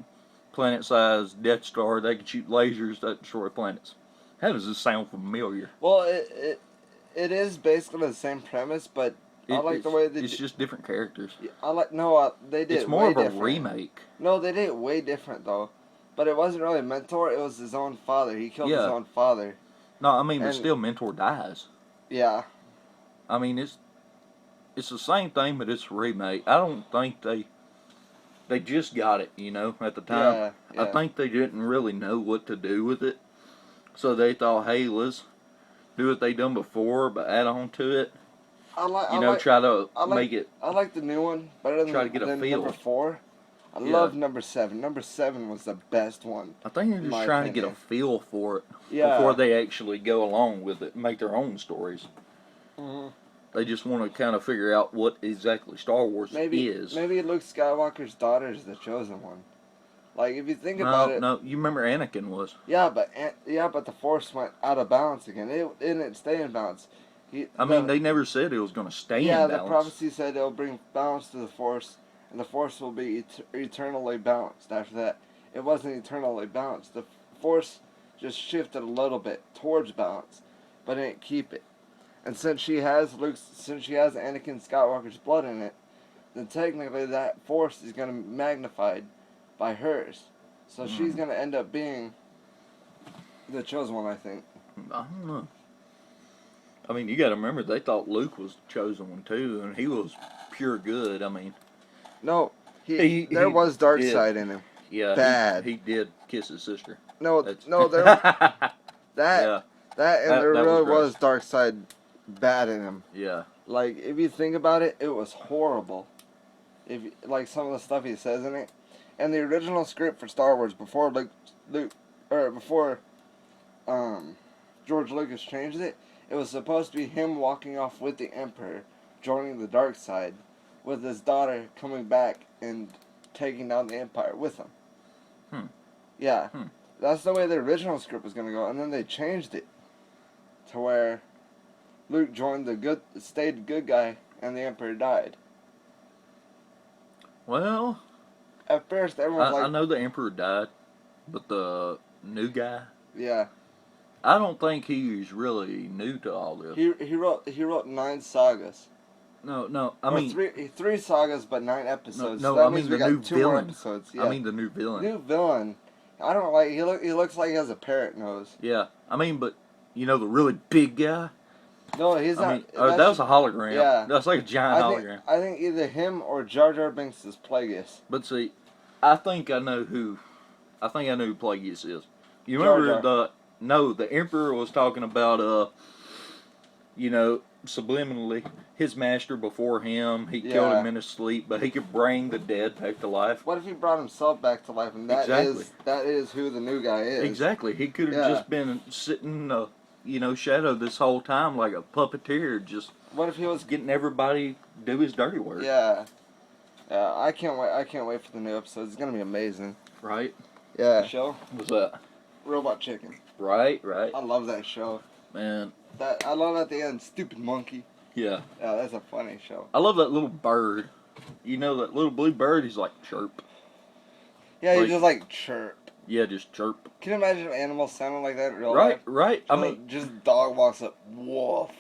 planet-sized Death Star. They can shoot lasers that destroy planets. How does this sound familiar? well, it is basically the same premise, but I like the way they. It's just different characters. I like no, they did. It's more way of a different. remake. No, they did it way different though. But it wasn't really Mentor. It was his own father. He killed his Yeah. own father. No, I mean, but And- still, Mentor dies. Yeah. I mean, it's the same thing, but it's a remake. I don't think they just got it, at the time. Yeah, I yeah. think they didn't really know what to do with it, so they thought, hey, let's do what they done before, but add on to it. I like. Try to I like- make it. I like the new one better than, Try to get a than feel. number 4. I Yeah. love number 7. Number 7 was the best one. I think they're just my trying to get a opinion. feel for it Yeah. before they actually go along with it and make their own stories. Mhm. They just want to kind of figure out what exactly Star Wars Maybe is. maybe Luke Skywalker's daughter is the chosen one. Like if you think about it, No, you remember Anakin was. yeah, but the Force went out of balance again. It didn't stay in balance. They never said it was going to stay Yeah, in the balance. prophecy said it'll bring balance to the Force, and the Force will be eternally balanced after that. It wasn't eternally balanced. The Force just shifted a little bit towards balance, but it didn't keep it. And since she has Anakin Skywalker's blood in it, then technically that Force is going to be magnified by hers. So she's going to end up being the chosen one, I think. I don't know. I mean, you got to remember they thought Luke was the chosen one too, and he was pure good. I mean, No, He there was dark did. side in him. yeah, Bad. He did kiss his sister. No, That's- no, there yeah, that and That- there that was really gross. was dark side bad in him. yeah. Like if you think about it, it was horrible. If like some of the stuff he says in it, and the original script for Star Wars before George Lucas changed it, it was supposed to be him walking off with the Emperor, joining the dark side, with his daughter coming back and taking down the Empire with him. Hmm. Yeah, Hmm. that's the way the original script was gonna go, and then they changed it to where Luke stayed good guy, and the Emperor died. Well, At first, everyone was I like, know the Emperor died, but the new guy, yeah. I don't think he's really new to all this. He wrote 9 sagas. No. I Or mean, three sagas, but 9 episodes. no, so that I means mean we the got new 2 more villain. episodes. Yeah. I mean the new villain. New villain. I don't like. He looks like he has a parrot nose. Yeah, I mean, but the really big guy. No, he's I not. mean, that was a hologram. Yeah. That's like a giant I hologram. think either him or Jar Jar Binks is Plagueis. But see, I think I know who Plagueis is. You Jar remember the Emperor was talking about subliminally his master before him. He killed Yeah. him in his sleep, but he could bring the dead back to life. What if he brought himself back to life, and Exactly. that is who the new guy is. Exactly. He could have Yeah. just been sitting in the shadow this whole time like a puppeteer, just What if he was? getting everybody do his dirty work. Yeah. Yeah. I can't wait. I can't wait for the new episodes. It's gonna be amazing. Right? Yeah. Show What's that? Robot Chicken. Right. I love that show. Man. That I love at the end. Stupid monkey. Yeah. Yeah, that's a funny show. I love that little bird. You know that little blue bird? He's like chirp. Yeah, Like- you just like chirp. Yeah, just chirp. Can you imagine if animals sounded like that in real Right, life? right. I mean, just dog walks up, woof.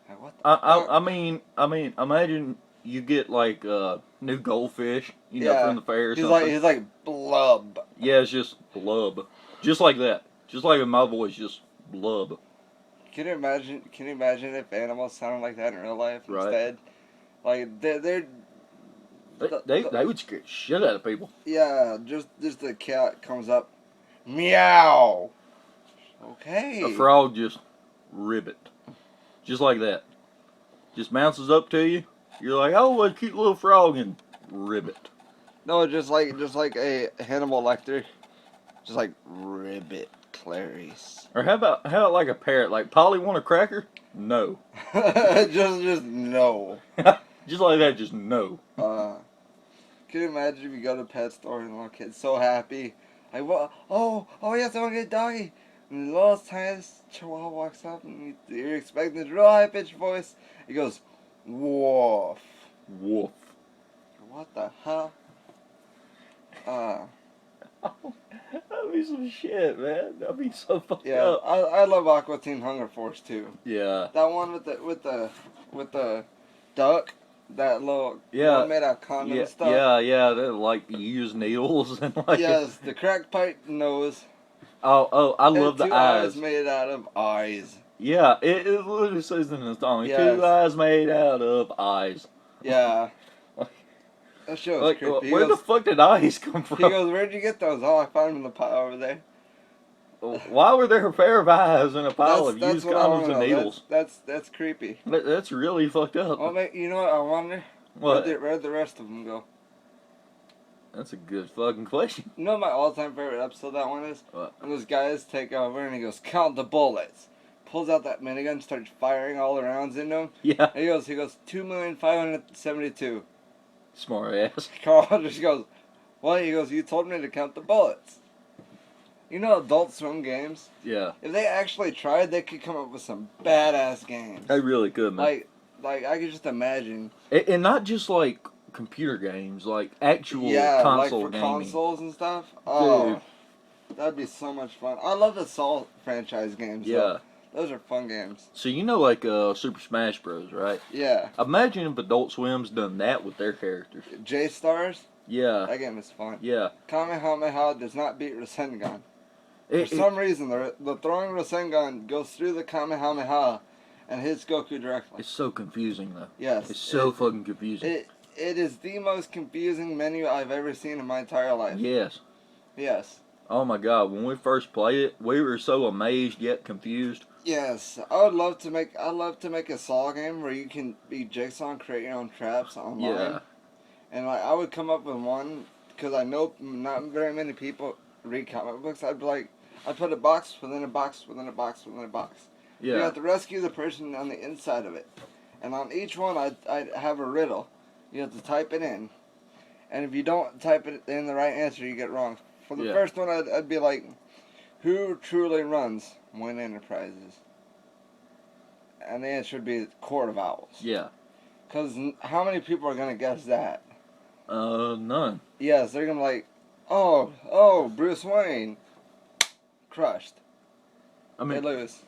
Like, what the I mean, imagine you get like new goldfish, Yeah. from the fair or He's something. he's like blub. Yeah, it's just blub, just like that, just like in my voice, just blub. Can you imagine if animals sounded like that in real life Right. instead? Like they're They would scare the shit out of people. yeah, just the cat comes up, meow. Okay. A frog just ribbit, just like that, just bounces up to you. You're like, oh, a cute little frog, and ribbit. No, just like a Hannibal Lecter, just like ribbit. Clarice. Or how about like a parrot? Like, Polly want a cracker? No. just no. Just like that, just no. Can you imagine if you go to a pet store and the little kid's so happy? Like, what? Oh, yes, I want to get a doggy. And the little tiny chihuahua walks up and you're expecting this real high pitched voice. He goes, woof. Woof. What the hell? That'd be some shit, man. That'd be so fucked Yeah, up. I love Aqua Teen Hunger Force too. Yeah. That one with the duck, that little Yeah. one made out of condom Yeah, stuff. yeah. They like use needles and like. Yes, the crack pipe nose. Oh, I love and the two eyes. made out of eyes. Yeah, it literally says in the song, Yes. 2 eyes made out of eyes. Yeah. That shit was Like, creepy. where the fuck did eyes come from? He goes, where'd you get those? Oh, I found them in the pile over there. Why were there a pair of eyes in a pile of used what I wanna condoms and know. needles? That's creepy. That's really fucked up. Well, you know what? I wonder. What? Where'd the rest of them go? That's a good fucking question. You know my all-time favorite episode that one is? What? When those guys take over and he goes, count the bullets. Pulls out that minigun, starts firing all the rounds into him. Yeah. And he goes, 2,572,000. Smart ass. Carl just goes, what? He goes, you told me to count the bullets. You know Adult Swim games? Yeah. If they actually tried, they could come up with some badass games. They really could, man. Like I could just imagine. And not just like computer games, like actual console like for gaming. consoles and stuff. Oh, Dude. that'd be so much fun. I love the Saw franchise games. Yeah. Though. Those are fun games. So you know like Super Smash Bros, right? Yeah. Imagine if Adult Swim's done that with their characters. J-Stars, Yeah. that game is fun. Yeah. Kamehameha does not beat Rasengan. For It, some reason, the throwing Rasengan goes through the Kamehameha and hits Goku directly. it's so confusing though. Yes. It's so fucking confusing. It is the most confusing menu I've ever seen in my entire life. Yes. Yes. Oh my god, when we first played it, we were so amazed yet confused. Yes, I'd love to make a Saw game where you can be Jigsaw and create your own traps online. Yeah. And like I would come up with one because I know not very many people read comic books. I'd put a box within a box within a box within a box. You Yeah. have to rescue the person on the inside of it, and on each one I'd have a riddle. You have to type it in, and if you don't type it in the right answer, you get wrong. For the Yeah. first one, I'd be like, who truly runs Wayne Enterprises? And the answer would be Court of Owls. Yeah. Because how many people are going to guess that? None. Yes, they're going to be like, oh, Bruce Wayne. Crushed. I They mean, lose.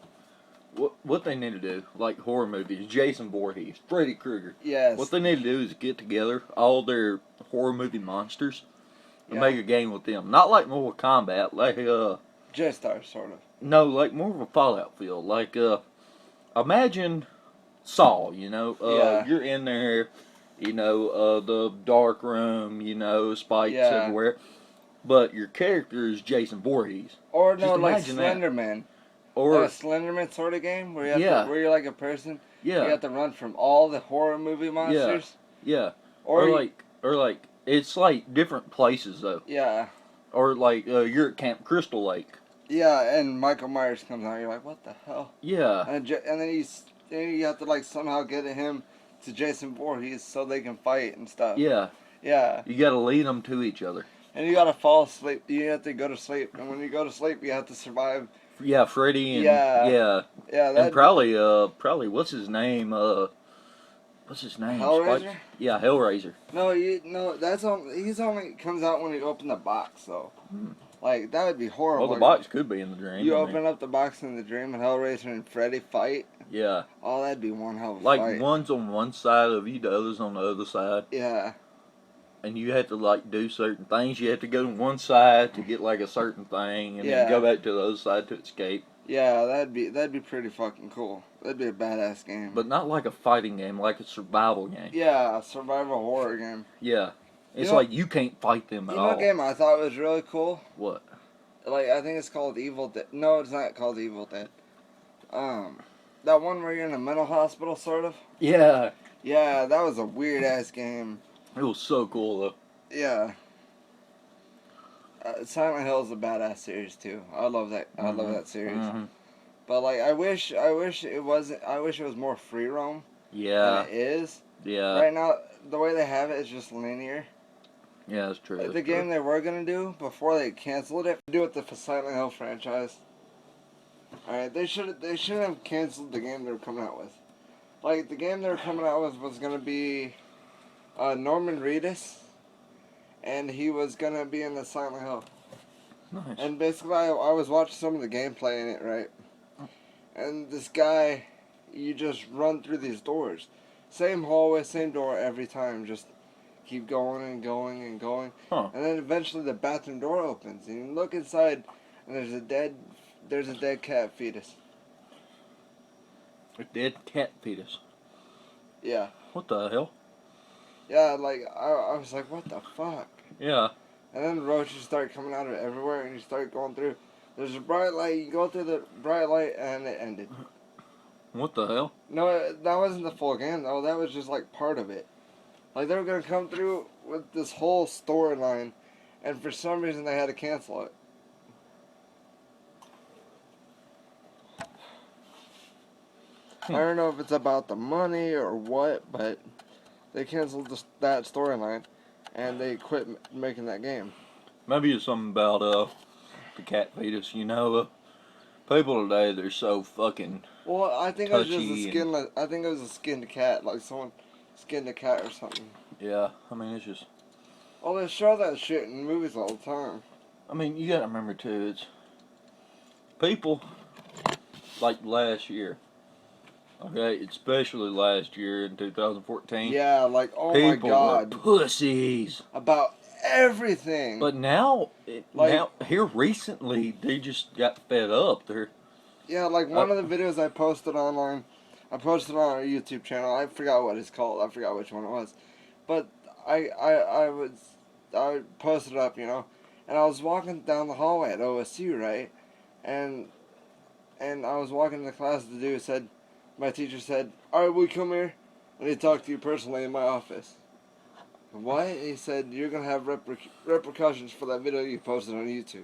what they need to do, like horror movies, Jason Voorhees, Freddy Krueger. Yes. What they need to do is get together all their horror movie monsters and Yeah. make a game with them. Not like Mortal Kombat, like J-Star, sort of. no, like more of a Fallout feel. Like imagine Saw, you know, Yeah. you're in there, you know, the dark room, you know, spikes Yeah. everywhere, but your character is Jason Voorhees. Or Just no, like imagine that. Slenderman. Or Like a Slenderman sort of game where you have Yeah. where you're like a person. You yeah, have to run from all the horror movie monsters. yeah, Or or like it's like different places though. yeah. Or like you're at Camp Crystal Lake. Yeah, and Michael Myers comes out. You're like, what the hell? Yeah, And then you have to like somehow get him to Jason Voorhees so they can fight and stuff. yeah. Yeah. You got to lead them to each other. And you gotta fall asleep. You have to go to sleep, and when you go to sleep, you have to survive. Yeah, Freddy and Yeah. yeah, Yeah, and that probably what's his name? What's his name? Hellraiser? Spike? Yeah, Hellraiser. no. That's only he's only comes out when you open the box though. Like that would be horrible. Well, the box could be in the dream. You I mean, open up the box in the dream, and Hellraiser and Freddy fight. yeah, Oh, that'd be one hell of a like fight. one's on one side of you, the other's on the other side, Yeah. and you have to like do certain things. You have to go to one side to get like a certain thing, and Yeah. then go back to the other side to escape. Yeah, that'd be pretty fucking cool. That'd be a badass game. But not like a fighting game, like a survival game. yeah, a survival horror game. Yeah, it's know- like you can't fight them You at know all. what game I thought was really cool? What? Like I think it's called Evil Dead. No, it's not called Evil Dead. That one where you're in a mental hospital, sort of. Yeah, Yeah, that was a weird ass game. it was so cool though. Yeah. Silent Hill is a badass series too. I love that. I love that series. Mhm. But like, I wish it wasn't. I wish it was more free roam than Yeah, it is. yeah, Right now, the way they have it is just linear. yeah. That's true. Like, That's the true. game they were gonna do before they canceled it, do with the Silent Hill franchise. All right, they should have canceled the game they were coming out with. Like, the game they were coming out with was gonna be Norman Reedus, and he was gonna be in the Silent Hill. Nice. And basically, I was watching some of the gameplay in it, right? And this guy, you just run through these doors. Same hallway, same door every time. Just keep going and going and going. Huh. And then eventually the bathroom door opens. And you look inside, and there's a dead cat fetus. A dead cat fetus. Yeah. What the hell? Yeah, like, I was like, what the fuck? Yeah. And then roaches start coming out of it everywhere, and you start going through. There's a bright light, you go through the bright light, and it ended. What the hell? No, that wasn't the full game, though. That was just, like, part of it. Like, they were going to come through with this whole storyline, and for some reason they had to cancel it. I don't know if it's about the money or what, but they canceled that storyline, and they quit making that game. Maybe it's something about the cat fetus. You know, people today they're so fucking. Well, I think it was just a Touchy skin. I think it was a skinned cat, like someone skinned a cat or something. Yeah. I mean, it's just. Oh, they show that shit in movies all the time. I mean, you gotta remember too. It's people like last year. Okay, especially last year in 2014. Yeah, like, oh People my god, were pussies. about everything. But now, Like- now here recently, they just got fed up. They're yeah, like one of the videos I posted online, I posted on our YouTube channel. I forgot what it's called. I forgot which one it was, but I posted it up, you know, and I was walking down the hallway at OSU, right, and I was walking to the class. The dude said, my teacher said, "All right, will you come here? I need to talk to you personally in my office." What? He said, "You're gonna have repercussions for that video you posted on YouTube."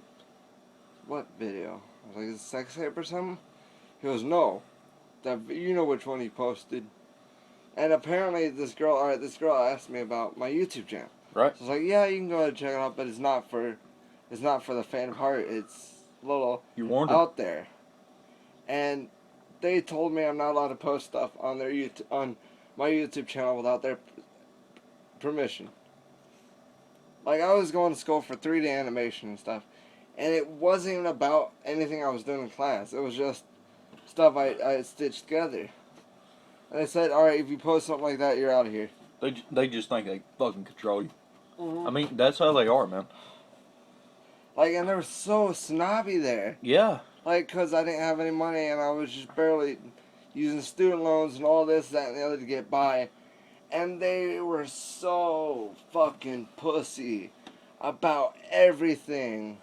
What video? I was like, "Is it sex tape or something?" He goes, "No, you know which one you posted." And apparently, this girl asked me about my YouTube channel. right. So I was like, "Yeah, you can go ahead and check it out, but it's not for the faint of heart. It's a little You warned them. out there." And they told me I'm not allowed to post stuff on on my YouTube channel without their permission. Like, I was going to school for 3D animation and stuff, and it wasn't even about anything I was doing in class. It was just stuff I stitched together. And they said, "All right, if you post something like that, you're out of here." They just think they fucking control you. Mm-hmm. I mean, that's how they are, man. Like, and they were so snobby there. Yeah. Like, because I didn't have any money and I was just barely using student loans and all this, that, and the other to get by. And they were so fucking pussy about everything.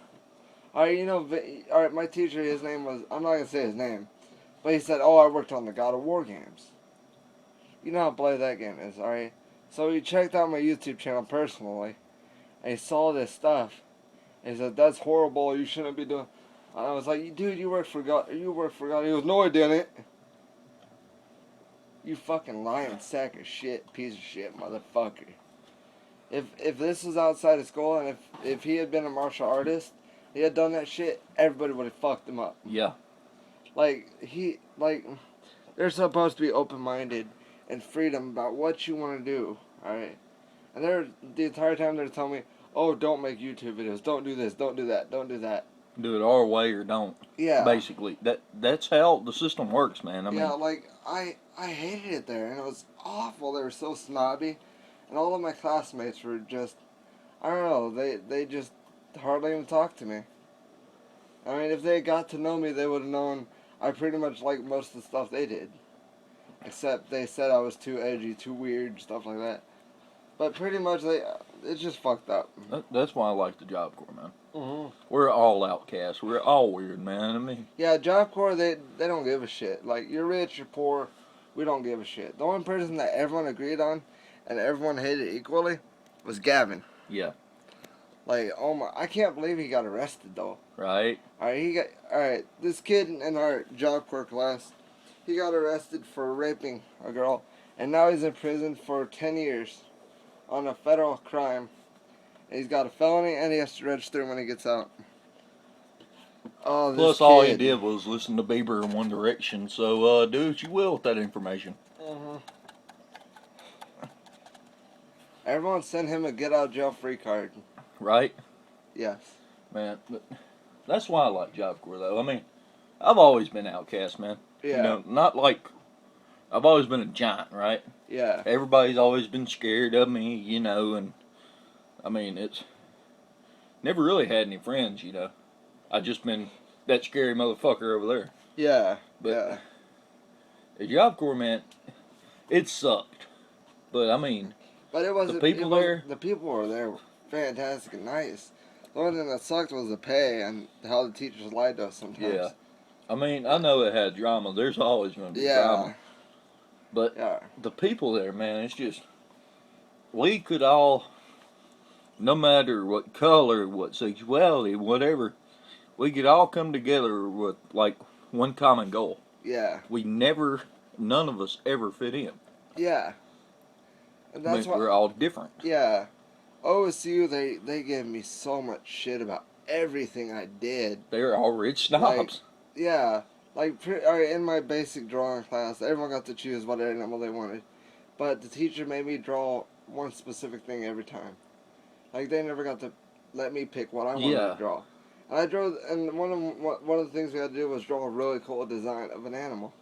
Alright, you know, alright, my teacher, his name was, I'm not going to say his name, but he said, "Oh, I worked on the God of War games." You know how blurry that game is, alright? So he checked out my YouTube channel personally, and he saw this stuff. And he said, "That's horrible, you shouldn't be doing." And I was like, "Dude, you work for God. You work for God." He goes, "No, I didn't." You fucking lying sack of shit, piece of shit, motherfucker. If this was outside of school, and if he had been a martial artist, he had done that shit, everybody would have fucked him up. Yeah. Like, they're supposed to be open-minded and freedom about what you want to do, alright? And the entire time they're telling me, "Oh, don't make YouTube videos, don't do this, don't do that, don't do that." Do it our way or don't. Yeah. Basically, that's how the system works, man. I mean, Yeah, like, I hated it there, and it was awful. They were so snobby, and all of my classmates were just, I don't know, they just hardly even talked to me. I mean, if they got to know me, they would have known I pretty much liked most of the stuff they did. Except they said I was too edgy, too weird, stuff like that. But pretty much, it's just fucked up. that's why I like the Job Corps, man. Mm-hmm. We're all outcasts. We're all weird, man. I mean, Yeah, Job Corps, they don't give a shit. Like, you're rich, you're poor, we don't give a shit. The only person that everyone agreed on and everyone hated equally was Gavin. yeah. Like, oh my, I can't believe he got arrested though. Right? Alright, this kid in our Job Corps class, he got arrested for raping a girl, and now he's in prison for 10 years on a federal crime. And he's got a felony, and he has to register when he gets out. Oh, this Plus, kid. all he did was listen to Bieber in One Direction. So, do what you will with that information. Mhm. Everyone send him a get out of jail free card. Right? Yes. Man, but that's why I like Job Corps, though. I mean, I've always been outcast, man. Yeah. You know, not like I've always been a giant, right? Yeah. Everybody's always been scared of me, you know, and I mean, it's never really had any friends, you know. I just been that scary motherfucker over there. Yeah. But yeah. the Job Corps, man, it sucked. But I mean, But it wasn't. people there? The people were there were fantastic and nice. The only thing that sucked was the pay and how the teachers lied to us sometimes. yeah. I mean, I know it had drama. There's always going to be Yeah. drama. But Yeah. the people there, man, it's just, we could all, no matter what color, what sexuality, whatever, we could all come together with, like, one common goal. Yeah. None of us ever fit in. Yeah. And that's why. We're all different. Yeah. OSU, they gave me so much shit about everything I did. They're all rich snobs. Yeah. Like, alright, in my basic drawing class, everyone got to choose what animal they wanted. But the teacher made me draw one specific thing every time. Like, they never got to let me pick what I wanted to draw. And I drew, and one of the things we had to do was draw a really cool design of an animal.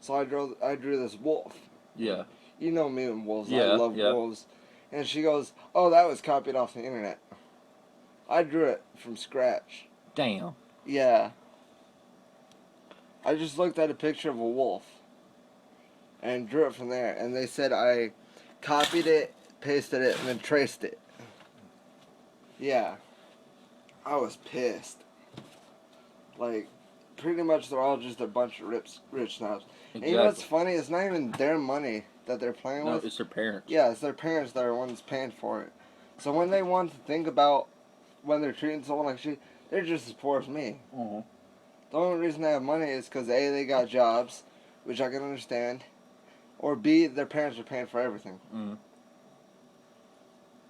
So I drew this wolf. Yeah. You know me and wolves. Yeah, I love wolves. And she goes, "Oh, that was copied off the internet." I drew it from scratch. Damn. Yeah. I just looked at a picture of a wolf and drew it from there. And they said I copied it, pasted it, and then traced it. Yeah. I was pissed. Like, pretty much they're all just a bunch of rich snobs. Exactly. And you know what's funny? It's not even their money that they're playing with. No, it's their parents. Yeah, it's their parents that are ones paying for it. So when they want to think about when they're treating someone like shit, they're just as poor as me. Uh-huh. The only reason they have money is because A, they got jobs, which I can understand, or B, their parents are paying for everything. Mm.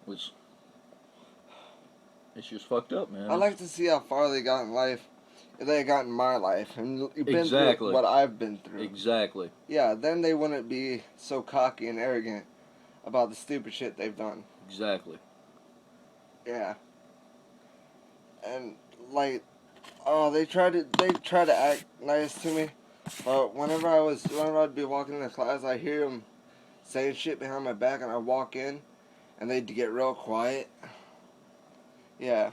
Which, it's just fucked up, man. I like to see how far they got in life, if they got in my life, and you've been Exactly. through what I've been through. Exactly. Yeah, then they wouldn't be so cocky and arrogant about the stupid shit they've done. Exactly. Yeah. And like, oh, they try to act nice to me, but whenever I'd be walking into class, I hear them saying shit behind my back, and I walk in, and they'd get real quiet. Yeah.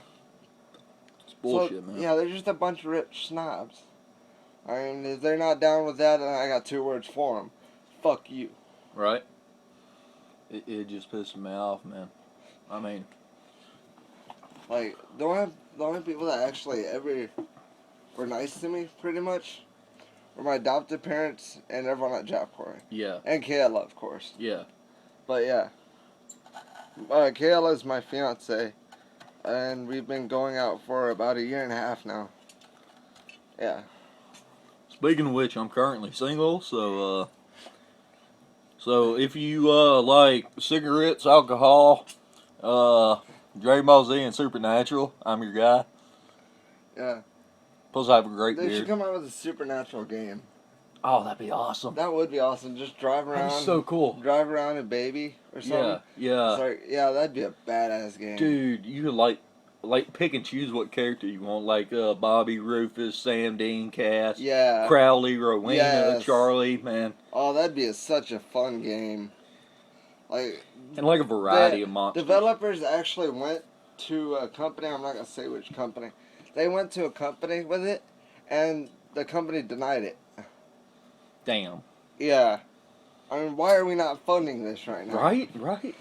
It's bullshit, man. Yeah, they're just a bunch of rich snobs. I mean, if they're not down with that, then I got two words for them: fuck you. Right? It just pisses me off, man. I mean, like the only people that actually ever were nice to me, pretty much, were my adopted parents and everyone at Job Corps. yeah. And Kayla, of course. Yeah. But yeah. Kayla is my fiance. And we've been going out for about 1.5 years now. Yeah. Speaking of which, I'm currently single, so if you like cigarettes, alcohol, Dragon Ball Z and Supernatural, I'm your guy. Yeah. Plus I have a great They beard. should come out with a Supernatural game. Oh, that'd be awesome. That would be awesome. Just drive around. That'd be so cool. Drive around a baby or something. Yeah. Sorry, yeah, that'd be a badass game. Dude, you could like pick and choose what character you want, like Bobby, Rufus, Sam, Dean, Cass, Yeah. Crowley, Rowena, Yes. Charlie, man, Oh, that'd be such a fun game. Like, and like a variety of monsters. developers actually went to a company. I'm not gonna say which company. They went to a company with it, and the company denied it. Damn. Yeah. I mean, why are we not funding this right now? Right.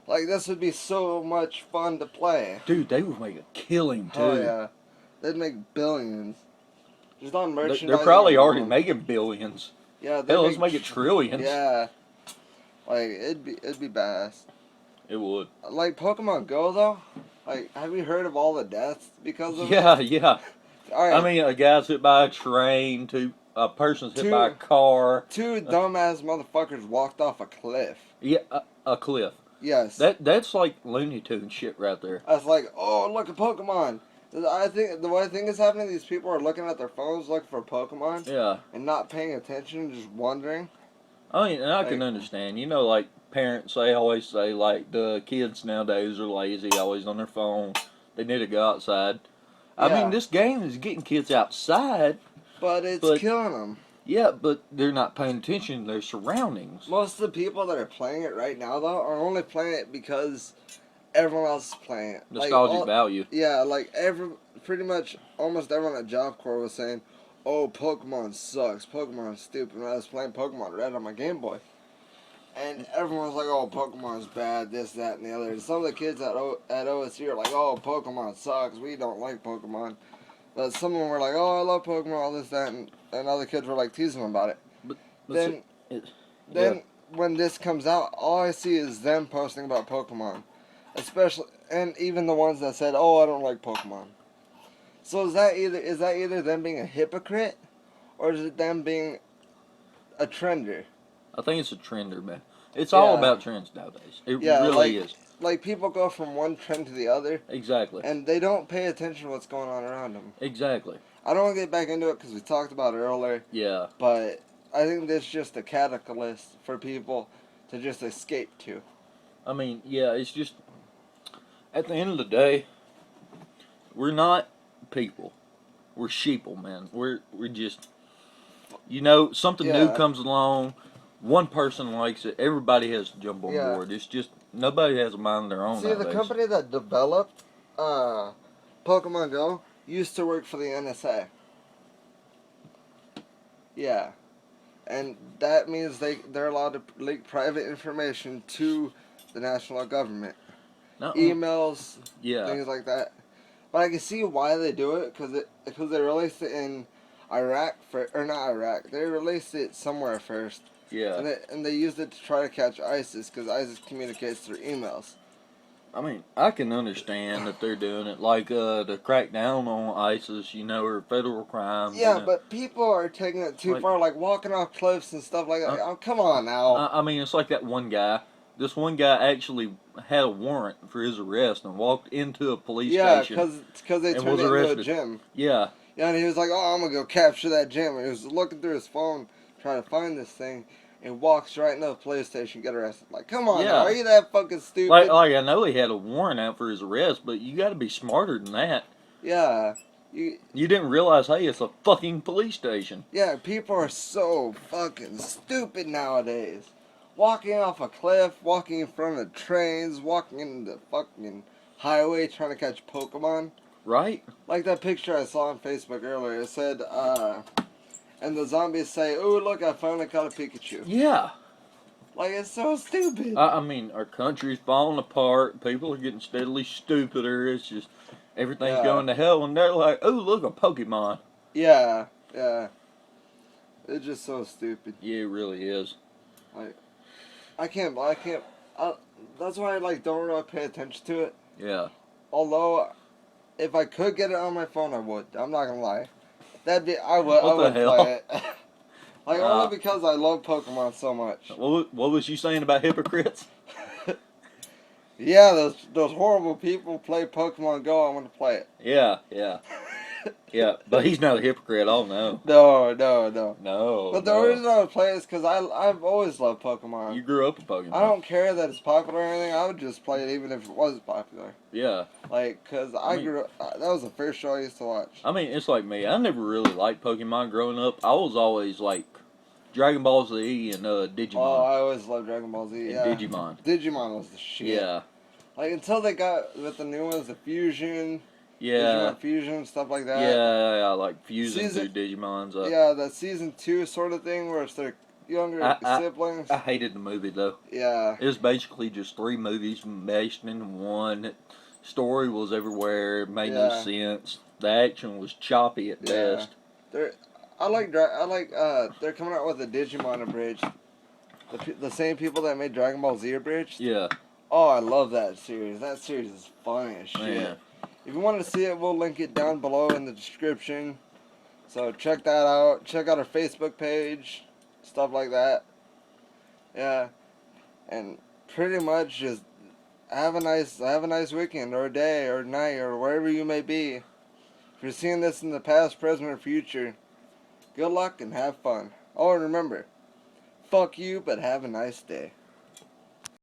Like, this would be so much fun to play. Dude, they would make a killing too. Oh, yeah. They'd make billions. Just on merchandising. They're probably already alone. making billions. Yeah, Hell, let's make it trillions. Yeah. Like, it'd be badass. It would. Like, Pokemon Go, though, Like, have you heard of all the deaths because of Yeah, it? yeah. All right. I mean, a guy's hit by a train, a person's hit by a Two- car. Two dumbass motherfuckers walked off a cliff. Yeah, a cliff. Yes. That's like Looney Tune shit right there. I was like, oh, look, a Pokemon. I think the way I think is happening, these people are looking at their phones looking for Pokemon Yeah. and not paying attention, just wondering. I mean, and I can Like- understand. You know, like parents, they always say like the kids nowadays are lazy, always on their phone. They need to go outside. I Yeah. mean, this game is getting kids outside. But it's But- killing them. Yeah, but they're not paying attention to their surroundings. Most of the people that are playing it right now, though, are only playing it because everyone else is playing it. Nostalgic value. Yeah, like pretty much almost everyone at Job Corps was saying, "Oh, Pokemon sucks. Pokemon is stupid." When I was playing Pokemon Red on my Game Boy, and everyone was like, "Oh, Pokemon's bad. This, that, and the other." And some of the kids at OSU are like, "Oh, Pokemon sucks. We don't like Pokemon." But some of them were like, "Oh, I love Pokemon. All this, that," and other kids were like teasing them about it. But Then when this comes out, all I see is them posting about Pokemon, especially, and even the ones that said, "Oh, I don't like Pokemon." So is that either them being a hypocrite, or is it them being a trender? I think it's a trender, man. It's all Yeah. about trends nowadays. It Yeah, really like- is. Like people go from one trend to the other, Exactly. and they don't pay attention to what's going on around them. Exactly. I don't want to get back into it because we talked about it earlier, Yeah. but I think this is just a catalyst for people to just escape to. I mean, yeah, it's just at the end of the day, we're not people. We're sheeple, man. We're just something new Yeah. comes along, one person likes it, everybody has to jump on Yeah. board. It's just nobody has a mind of their own See, nowadays. the company that developed Pokemon Go used to work for the NSA. Yeah. And that means they're allowed to leak private information to the national government. No, Emails, yeah. things like that. But I can see why they do it, because they released it in Iraq, or not Iraq, they released it somewhere first. Yeah. And they used it to try to catch ISIS, because ISIS communicates through emails. I mean, I can understand that they're doing it, like to crack down on ISIS, or federal crimes. Yeah, but people are taking it too Like- far, like walking off cliffs and stuff like that. Oh, come on now. I mean, it's like that one guy. This one guy actually had a warrant for his arrest and walked into a police Yeah, station. because they and turned was it into a arrested. gym. Yeah, Yeah, and he was like, "Oh, I'm gonna go capture that gym." And he was looking through his phone, trying to find this thing, and walks right into the police station, get arrested. Like, come on, Yeah. now, are you that fucking stupid? like I know he had a warrant out for his arrest, but you got to be smarter than that. Yeah, You didn't realize, hey, it's a fucking police station. yeah. People are so fucking stupid nowadays. Walking off a cliff, walking in front of trains, walking in the fucking highway, trying to catch Pokemon. Right? Like that picture I saw on Facebook earlier. It said, and the zombies say, "Oh, look, I finally caught a Pikachu." Yeah. Like, it's so stupid. I mean, our country's falling apart. People are getting steadily stupider. It's just everything's Yeah. going to hell, and they're like, "Oh, look, a Pokemon." Yeah, yeah. It's just so stupid. Yeah, it really is. I can't, that's why I, don't really pay attention to it. Yeah. Although, if I could get it on my phone, I would. I'm not gonna lie. I would What the hell? play it. Only because I love Pokemon so much. What was you saying about hypocrites? Yeah, those horrible people play Pokemon Go. I want to play it. Yeah, yeah. Yeah, but he's not a hypocrite, oh no. No. No. But the reason I would play it is because I've always loved Pokemon. You grew up with Pokemon. I don't care that it's popular or anything. I would just play it even if it wasn't popular. Yeah. Because I grew up, that was the first show I used to watch. I mean, it's like me. I never really liked Pokemon growing up. I was always like Dragon Ball Z and Digimon. Oh, I always loved Dragon Ball Z. and Yeah. Digimon. Digimon was the shit. Yeah. Until they got with the new ones, the Fusion, Yeah. Digimon Fusion, stuff like that. Yeah, like fusing Season- through Digimons. Yeah, that season 2 sort of thing where it's their younger siblings. I hated the movie though. Yeah. It was basically just 3 movies meshed into one. Story was everywhere. It made no Yeah. sense. The action was choppy at Yeah. best. They're coming out with a Digimon abridged. The same people that made Dragon Ball Z abridged Yeah. Oh, I love that series. That series is funny as shit. Yeah. If you want to see it, we'll link it down below in the description. So check that out. Check out our Facebook page, stuff like that. Yeah, and pretty much just have a nice weekend or day or night or wherever you may be. If you're seeing this in the past, present, or future, good luck and have fun. Oh, and remember, fuck you, but have a nice day.